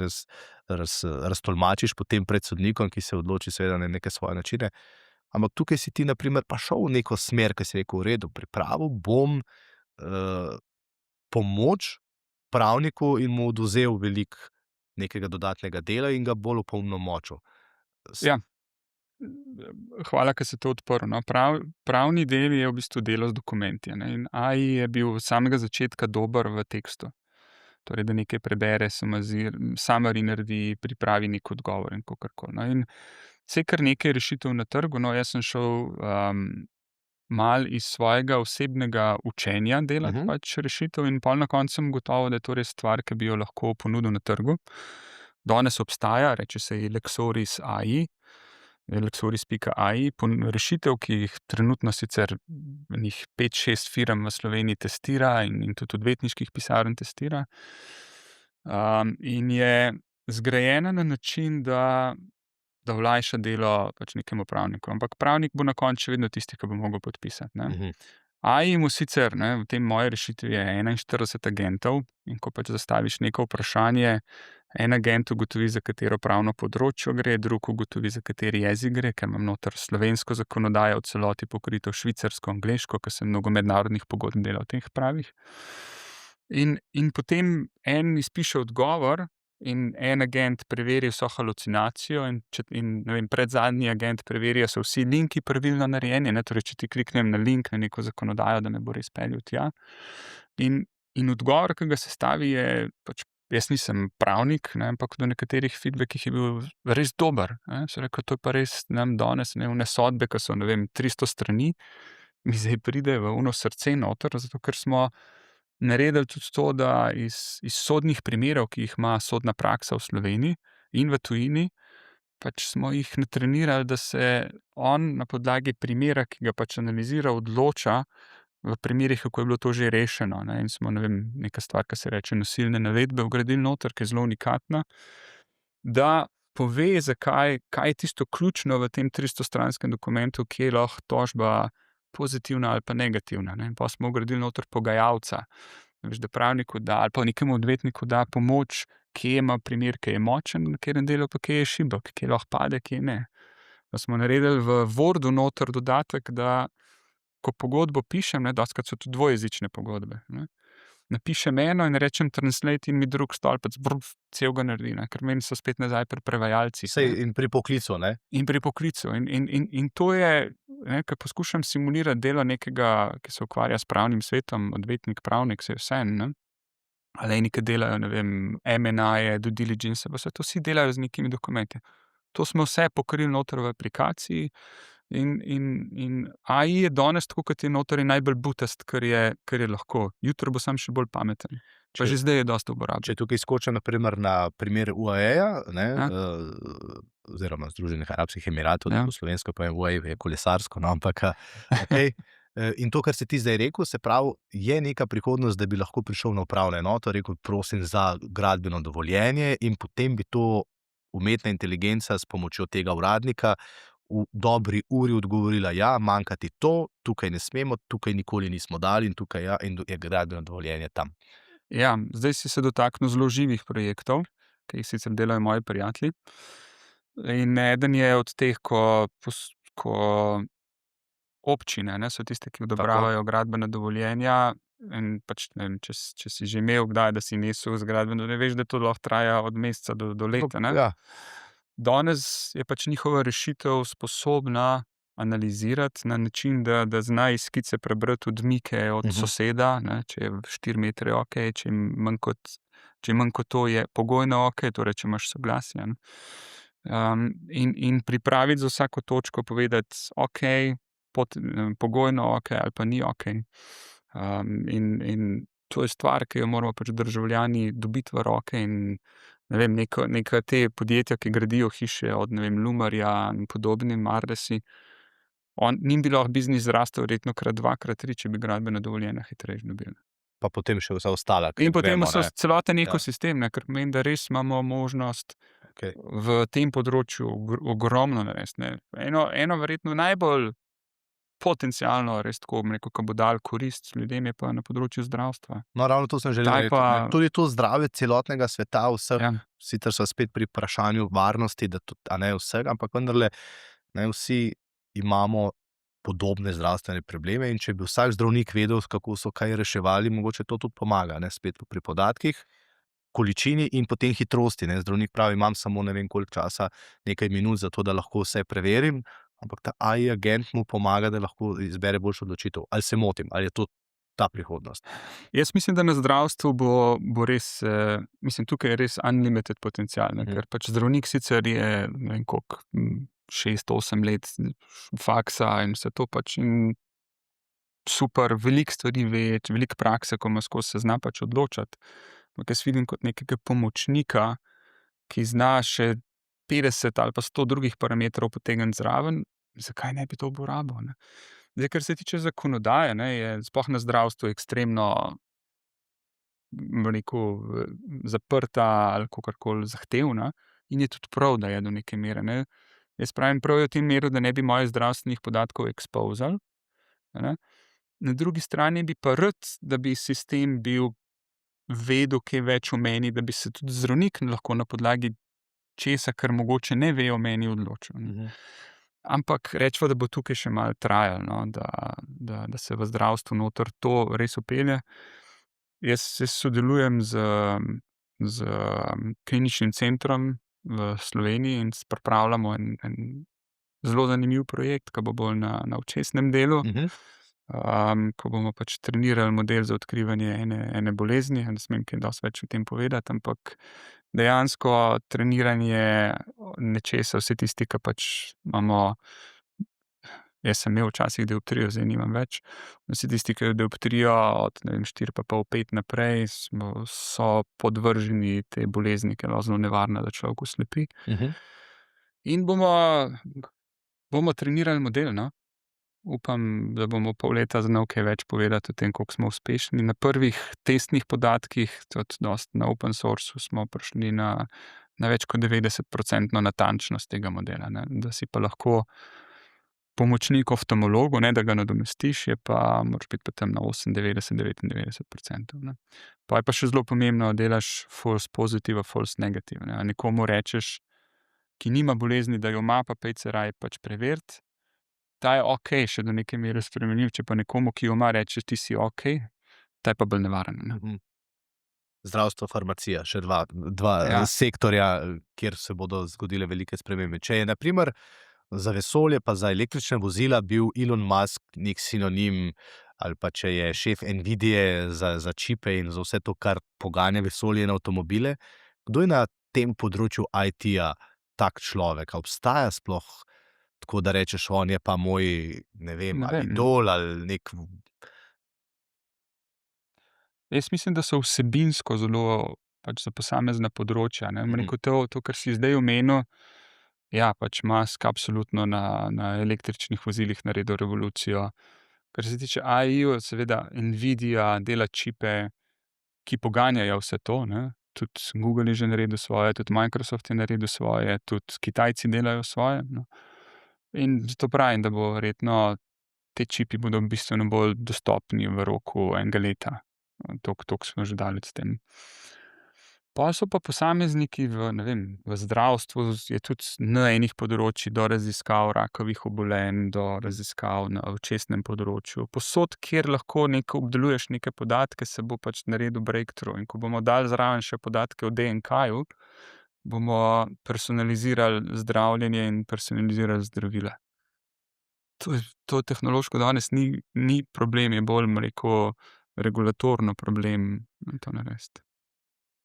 raztolmačiš potem pred sodnikom, ki se odloči seveda na neke svoje načine. Ampak tukaj si ti, naprimer, pa šel v neko smer, ki si rekel, v redu, pripravil bom pomoč pravniku in mu odvzel veliko nekega dodatnega dela in ga bolj opolnomočil. Ja. Hvala, ker si to odprl, no. Pravni del je v bistvu delo z dokumenti, ne, in AI je bil od samega začetka dober v tekstu. Torej, da nekaj prebere, summary naredi, pripravi neki odgovor in kakorkoli, no, in saj kar nekaj rešitev na trgu, no, jaz sem šel, malo iz svojega osebnega učenja delati pač rešitev in pol na koncu sem ugotovil, da je to res stvar, ki bi jo lahko ponudil na trgu. Danes obstaja, reče se ji Lexoris AI, Lexoris.ai, rešitev, ki jih trenutno sicer enih 5-6 firm v Sloveniji testira in tudi odvetniških pisarn testira. In je zgrajena na način, da olajša delo pač nekemu pravniku, ampak pravnik bo na koncu še vedno tisti, ki bo mogel podpisati, ne. AI mu sicer, ne, v tej moji rešitvi je 41 agentov, in ko pač zastaviš neko vprašanje, en agent ugotovi, za katero pravno področje gre, drug ugotovi, za kateri jezik gre, ker imam noter slovensko zakonodajo v celoti pokrito, švicarsko, angleško, ker sem mnogo mednarodnih pogodb delal teh pravih. In potem en izpiše odgovor in en agent preveri vso halucinacijo in ne vem, predzadnji agent preveri, a so vsi linki pravilno narejeni, ne, torej če ti kliknem na link na neko zakonodajo, da me bo res peljal tja. In odgovor, ki ga sestavi, je pač, jaz nisem pravnik, ne, ampak do nekaterih feedbackih je bil res dober, ne. So rekli, to je pa res nam danes, ne, one sodbe, ki so, ne vem, 300 strani, mi zdaj pride v ono srce noter, zato ker smo naredili tudi to, da iz sodnih primerov, ki jih ima sodna praksa v Sloveniji in v tujini, pač smo jih natrenirali, da se on na podlagi primera, ki ga pač analizira, odloča v primerih, kako je bilo to že rešeno, ne, in smo, ne vem, neka stvar, ki se reče nosilne navedbe, vgradili noter, ki je zelo unikatna, da pove, kaj je tisto ključno v tem 300-stranskem dokumentu, kje je lahko tožba pozitivna ali pa negativna, ne, in pol smo vgradili noter pogajalca. Veš, da pravniku da ali pa nekemu odvetniku da pomoč, kje ima primer, ki je močen, na katerem delu pa kje je šibek, kje lahko pade, kje ne. Da smo naredili v Wordu noter dodatek, da ko pogodbo pišem, ne, dostikrat so tudi dvojezične pogodbe, ne, napišem eno in rečem translate in mi drug stolpec celega naredi, ne, ker meni so spet nazaj pri prevajalcih, Sej ne. in pri poklicu, ne? In pri poklicu. In to je, ne, ko poskušam simulirati delo nekega, ki se ukvarja s pravnim svetom, odvetnik, pravnik, saj je vseeno, ne. ali eni, ki delajo, ne vem, M&A-je, due diligence, pa vse to vsi delajo z nekimi dokumenti. To smo vse pokrili noter v aplikaciji in AI je danes, tako kot je noter, je najbolj butast, kar je lahko. Jutri bo samo še bolj pameten. Pa Če, že zdaj je dosti uporaben. če tukaj skočim naprimer na primer UAE-ja, Ja, oziroma Združenih arabskih emiratov, da ja. po slovensko povem UAE, je kolesarsko, no, ampak okej. In to, kar si ti zdaj rekel, se pravi, je neka prihodnost, da bi lahko prišel na upravno enoto, rekel, prosim za gradbeno dovoljenje, in potem bi to umetna inteligenca s pomočjo tega uradnika v dobri uri odgovorila: ja, manjka ti to, tukaj ne smemo, tukaj nikoli nismo dali in tukaj ja, in je gradbeno dovoljenje tam. Ja, zdaj si se dotaknil zelo živih projektov, ki jih sicer delajo moji prijatelji. In eden je od teh, ko občine, ne, so tiste, ki Tako. odobravajo gradbena dovoljenja. In pač, ne vem, če si že imel kdaj, da si nesel z gradbeno, ne veš, da to lahko traja od meseca do leta. Ne. Ja. Danes je pač njihova rešitev sposobna analizirati na način, da zna iz skice prebrati odmike od soseda, ne, če je 4 metre ok, če je manj kot to, je pogojno ok, torej če imaš soglasje. Ne. In pripraviti za vsako točko, povedati, ok, pogojno ok ali pa ni ok. In to je stvar, ki jo moramo pač državljani dobiti v roke. In ne vem, neka te podjetja, ki gradijo hiše od, ne vem, Lumarja in podobni, Mardesi, njim bi lahko biznis zrastel verjetno krat 2, krat 3, če bi gradbena dovoljenja hitreje dobili. Pa potem še vsa ostala, In ker potem vemo, so ne. celoten Ja. ekosistem, ne, ker pomeni, da res imamo možnost Okej. v tem področju ogromno narediti. Ne. Eno verjetno najbolj potencialno, res tako bom rekel, ki bo dal korist ljudem, je pa na področju zdravstva. No, ravno to sem želel Taj reči, pa- ne. Tudi to zdravje celotnega sveta, vseh, Ja. sicer so spet pri vprašanju varnosti, da tudi, a ne vsega, ampak vendarle, ne, vsi imamo podobne zdravstvene probleme, in če bi vsak zdravnik vedel, kako so kaj reševali, mogoče to tudi pomaga, ne, spet pri podatkih, količini in potem hitrosti, ne. Zdravnik pravi, imam samo ne vem koliko časa, nekaj minut za to, da lahko vse preverim, ampak ta AI agent mu pomaga, da lahko izbere boljšo odločitev. Ali se motim, ali je to ta prihodnost? Jaz mislim, da na zdravstvu bo res, mislim, tukaj je res unlimited potencial, ne, ker pač zdravnik sicer je, ne vem koliko, 6-8 let faksa in vse to pač in super, veliko stvari ve, veliko prakse, ko ima skozi, se zna pač odločati. Ampak jaz vidim kot nekega pomočnika, ki zna še 50 ali pa 100 drugih parametrov potegniti zraven, zakaj ne bi to uporabil, ne? Zdaj, kar se tiče zakonodaje, ne, je sploh na zdravstvu ekstremno, bom rekel, zaprta ali kakorkoli zahtevna, in je tudi prav, da je do neke mere, ne. Jaz pravim, prav je v tem meru, da ne bi mojih zdravstvenih podatkov exposal, a ne. Na drugi strani bi pa rad, da bi sistem bil vedel kaj več o meni, da bi se tudi zdravnik lahko na podlagi česa, kar mogoče ne ve o meni, odločil, ne. Ampak rečeva, da bo tukaj še malo trajalo, no, da se v zdravstvu noter to res vpelje. Jaz sodelujem z kliničnim centrom v Sloveniji in pripravljamo en zelo zanimiv projekt, ki bo bolj na očesnem delu. Ko bomo pač trenirali model za odkrivanje ene bolezni. Ne smem kaj dosti več o tem povedati, ampak dejansko treniranje nečesa, vsi tisti, ki pač imamo, jaz sem imel včasih dioptrijo, zdaj nimam več. Vsi tisti, ki dioptrijo od, ne vem, 4,5, 5 naprej, so podvrženi tej bolezni, ki je zelo nevarna, da človek oslepi. In bomo trenirali model, no. Upam, da bomo pol leta znali kaj več povedati o tem, koliko smo uspešni. Na prvih testnih podatkih, tudi dosti na open sourcu, smo prišli na več kot 90% natančnost tega modela, ne. Da si pa lahko pomočnik oftalmologu, ne da ga nadomestiš, moraš biti pa tam na 98, 99%, ne. Pa je pa še zelo pomembno, delaš false positive, false negative, ne. A nekomu rečeš, ki nima bolezni, da jo ima, pa pojdi se raje pač preveriti. Ta je ok, še do neke mere spremenljiv, če pa nekomu, ki jo ima, rečeš, ti si ok, ta je pa bolj nevaren, ne. Zdravstvo, farmacija, še dva Ja. sektorja, kjer se bodo zgodile velike spremembe. Če je na primer za vesolje pa za električna vozila bil Elon Musk nek sinonim ali pa če je šef Nvidie za čipe in za vse to, kar poganja vesolje in avtomobile, kdo je na tem področju IT-ja tak človek? A obstaja sploh tako, da rečeš, on je pa moj, ne vem, Ne ali vem. idol ali nek. Jaz mislim, da so vsebinsko zelo pač za posamezna področja, ne. Bom Mhm. rekel, to, kar si zdaj omenil, ja, pač Musk absolutno na električnih vozilih naredil revolucijo. Kar se tiče AI-jev, seveda Nvidia dela čipe, ki poganjajo vse to, ne. Tudi Google je že naredil svoje, tudi Microsoft je naredil svoje, tudi Kitajci delajo svoje, no. In zato pravim, da bo verjetno ti čipi bodo bistveno bolj dostopni v roku enega leta. Toliko smo že daleč s tem. Pol so pa posamezniki ne vem, v zdravstvu je tudi na enih področjih do raziskav rakavih obolenj, do raziskav na očesnem področju. Povsod, kjer lahko obdeluješ neke podatke, se bo pač naredil breakthrough. In ko bomo dali zraven še podatke o DNK-ju, bomo personalizirali zdravljenje in personalizirali zdravila. To tehnološko danes ni problem, je bolj, bom rekel, regulatorno problem to narediti.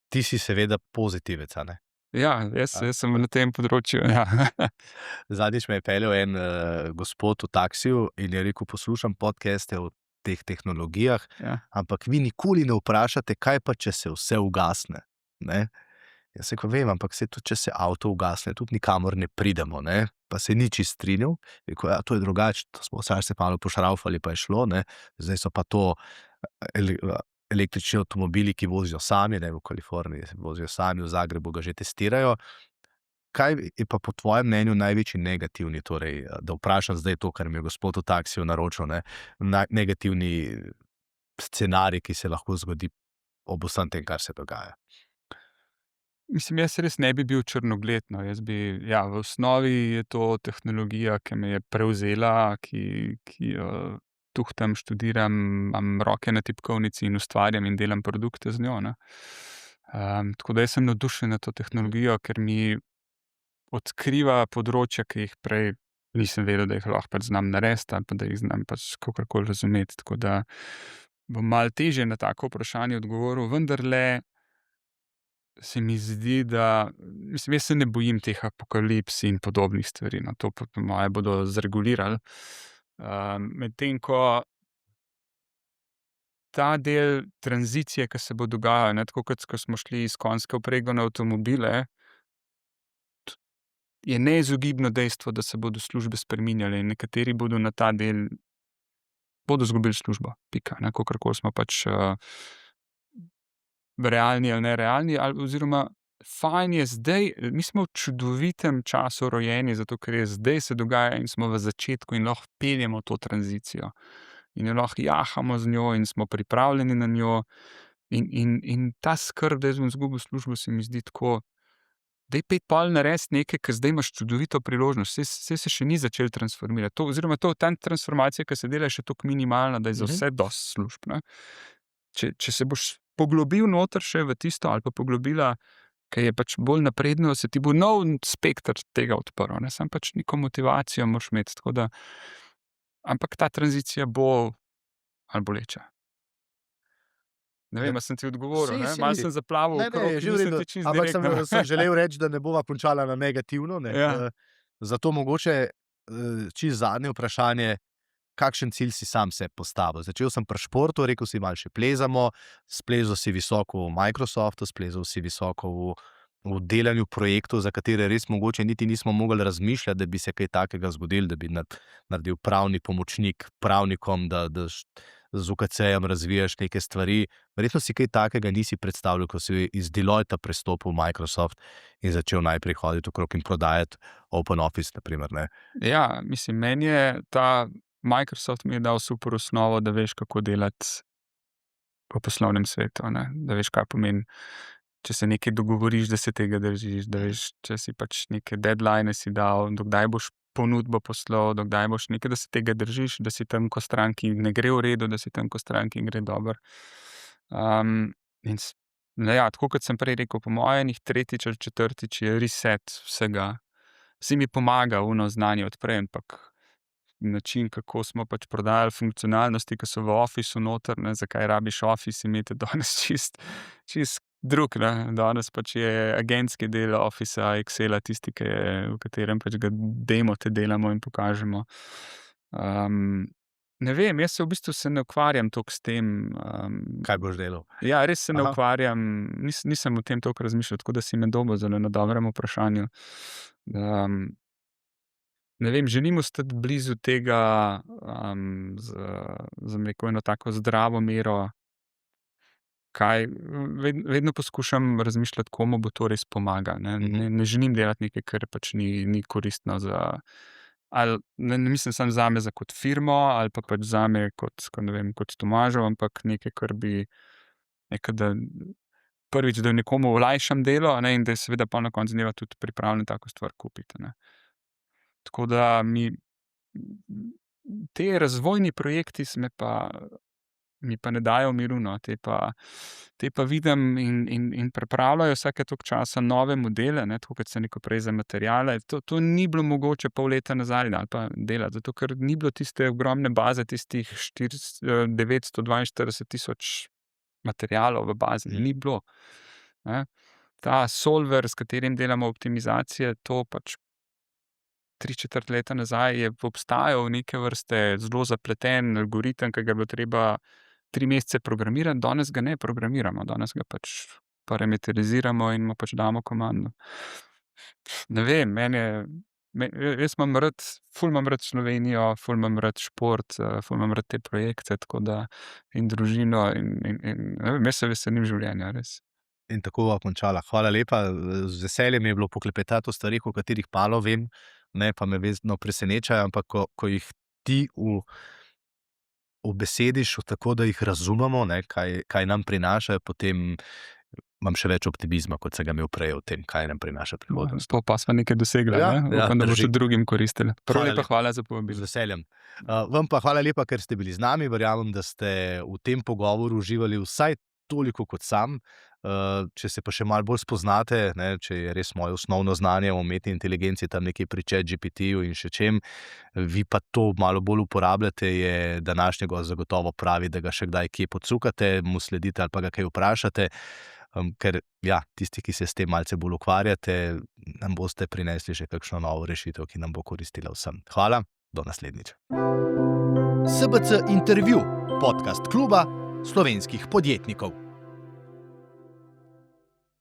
Ti si seveda pozitivec, a ne? Ja, jaz sem na tem področju, ja. Zadnjič me je peljal en gospod v taksiju in je rekel: "Poslušam podcaste o teh tehnologijah, Ja. ampak vi nikoli ne vprašate, kaj pa, če se vse ugasne." Ne? Jaz rekel: "Vem, ampak saj tudi če se avto ugasne, tudi nikamor ne pridemo, ne." Pa se ni čisto strinjal. Rekel: "Ja, to je drugače, to smo vsaj se malo pošravfali, pa je šlo, ne. Zdaj so pa to električni avtomobili, ki vozijo sami, ne, v Kaliforniji se vozijo sami, v Zagrebu ga že testirajo." Kaj je pa po tvojem mnenju največji negativni, torej, da vprašam zdaj to, kar mi je gospod v taksiju naročil, ne, negativni scenarij, ki se lahko zgodi ob vsem tem, kar se dogaja? Mislim, jaz res ne bi bil črnogled, no. Ja, v osnovi je to tehnologija, ki me je prevzela, ki jo tuhtam, študiram, imam roke na tipkovnici in ustvarjam in delam produkte z njo, ne. Tako da jaz sem navdušen nad to tehnologijo, ker mi odkriva področja, ki jih prej nisem vedel, da jih lahko pač znam narediti ali pa da jih znam pač kakorkoli razumeti. Tako da bom malo težje na tako vprašanje odgovoril, vendarle se mi zdi, da mislim, jaz se ne bojim teh apokalips in podobnih stvari, no, to po moje bodo zregulirali. Medtem ko ta del tranzicije, ke se bo dogajal, ne, tako kot ko smo šli s konjske vprege na avtomobile, je neizogibno dejstvo, da se bodo službe spreminjale in nekateri bodo na ta del bodo izgubili službo, pika, ne, kakorkoli smo pač realni ali nerealni, ali oziroma fajn je zdaj, mi smo v čudovitem času rojeni, zato ker je zdaj se dogaja in smo v začetku in lahko peljemo to tranzicijo. In jo lahko jahamo z njo in smo pripravljeni na njo. In ta skrb, da jaz bom izgubil službo, se mi zdi tako, daj pojdi pol narediti nekaj, ker zdaj imaš čudovito priložnost, saj se še ni začelo transformirati. Oziroma ta transformacija, ki se dela, je še toliko minimalna, da je za vse dosti služb, ne. Če se boš poglobil noter še v tisto ali pa poglobila, ke je pač bolj napredno, se ti bo nov spekter tega odprl, ne, samo pač neko motivacijo moraš imeti, tako da, ampak ta tranzicija bo ali boleča. Ne vem, a sem ti odgovoril, ne, malo sem zaplaval Ne, okrog, je že v nisem redu, ti čisto ampak sem direktno. sem želel reči, da ne bova končala na negativno, ne. Ja. Zato mogoče čisto zadnje vprašanje: kakšen cilj si sam sebi postavil? Začel sem pri športu, rekel si, malo še plezamo, splezal si visoko v Microsoftu, splezal si visoko v delanju projektov, za katere res mogoče niti nismo mogli razmišljati, da bi se kaj takega zgodilo, da bi naredil pravni pomočnik pravnikom, da z UKC-jem razvijaš neke stvari. Verjetno si kaj takega nisi predstavljal, ko si iz Deloitta prestopil v Microsoft in začel najprej hoditi okrog in prodajati OpenOffice, na primer, ne. Ja, mislim, meni je ta Microsoft mi je dal super osnovo, da veš, kako delati v poslovnem svetu, ne. Da veš, kaj pomeni, če se nekaj dogovoriš, da se tega držiš, da veš, če si pač neke deadline si dal, do kdaj boš ponudbo poslal, do kdaj boš nekaj, da se tega držiš, da si tam, ko stranki ne gre v redu, da si tam, ko stranki gre dobro. In no ja, tako kot sem prej rekel, po moje ene tretjič ali četrtič je reset vsega. Saj mi pomaga ono znanje odprej, ampak način, kako smo pač prodajali funkcionalnosti, ki so v Officeu noter, ne, zakaj rabiš Office imeti danes čist drug, ne. Danes pač je agentski del Officea, Excela tisti, v katerem pač ga demo delamo in pokažemo. Ne vem, jaz se v bistvu se ne ukvarjam toliko s tem, Kaj boš delal? Ja, res se ne Aha. ukvarjam, nisem o tem toliko razmišljal, tako da si me dobil zelo na dobrem vprašanju. Ne vem, želim ostati blizu tega, bom rekel, eno tako zdravo mero, vedno poskušam razmišljati, komu bo to res pomagalo, ne. Ne želim delati nekaj, kar pač ni koristno za, ali ne mislim samo zame kot firmo ali pa pač zame kot ne vem, kot Tomažev, ampak nekaj, kar bi rekel, da prvič, da nekomu olajšam delo, a ne, in da je seveda pol na koncu dneva tudi pripravljen tako stvar kupiti, a ne. Tako da ti razvojni projekti mi pa ne dajo miru, no. Te pa vidim in pripravljajo vsake toliko časa nove modele, ne, tako kot sem rekel prej za materiale. To ni bilo mogoče pol leta nazaj ali pa delati, zato ker ni bilo tiste ogromne baze, tistih 942 tisoč materialov v bazi, ni bilo, ne. Ta solver, s katerim delamo optimizacije, to pač 3/4 leta nazaj je obstajal neke vrste zelo zapleten algoritem, ki ga je bilo treba 3 mesece programirati, danes ga ne programiramo, danes ga pač parametriziramo in mu pač damo komando. Ne vem, jaz imam rad, ful imam rad Slovenijo, ful imam rad šport, ful imam rad te projekte, tako da, in družino in ne vem, jaz se veselim življenja, res. In tako bova končala. Hvala lepa, z veseljem mi je bilo poklepetati o stvareh, o katerih malo vem, ne, pa me vedno presenečajo, ampak ko jih ti ubesediš tako, da jih razumemo, ne, kaj nam prinašajo, potem imam še več optimizma, kot sem ga imel prej o tem, kaj nam prinaša prihodnost. Pa sva nekaj dosegla, Ja, ne? ja, Upam, da bo drži. še drugim koristilo. Prav Hvala lepa lepa. hvala za Z povabilo. veseljem. Vam pa hvala lepa, ker ste bili z nami. Verjamem, da ste v tem pogovoru uživali vsaj toliko kot sam. Če se pa še malo bolj spoznate, ne, če je res moje osnovno znanje o umetni inteligenci tam nekje pri ChatGPT-ju in še čem, vi pa to malo bolj uporabljate, je današnji gost zagotovo pravi, da ga še kdaj kje pocukate, mu sledite ali pa ga kaj vprašate. Ker ja, tisti, ki se s tem malce bolj ukvarjate, nam boste prinesli še kakšno novo rešitev, ki nam bo koristila vsem. Hvala, do naslednjič. SBC Intervju, podcast kluba slovenskih podjetnikov.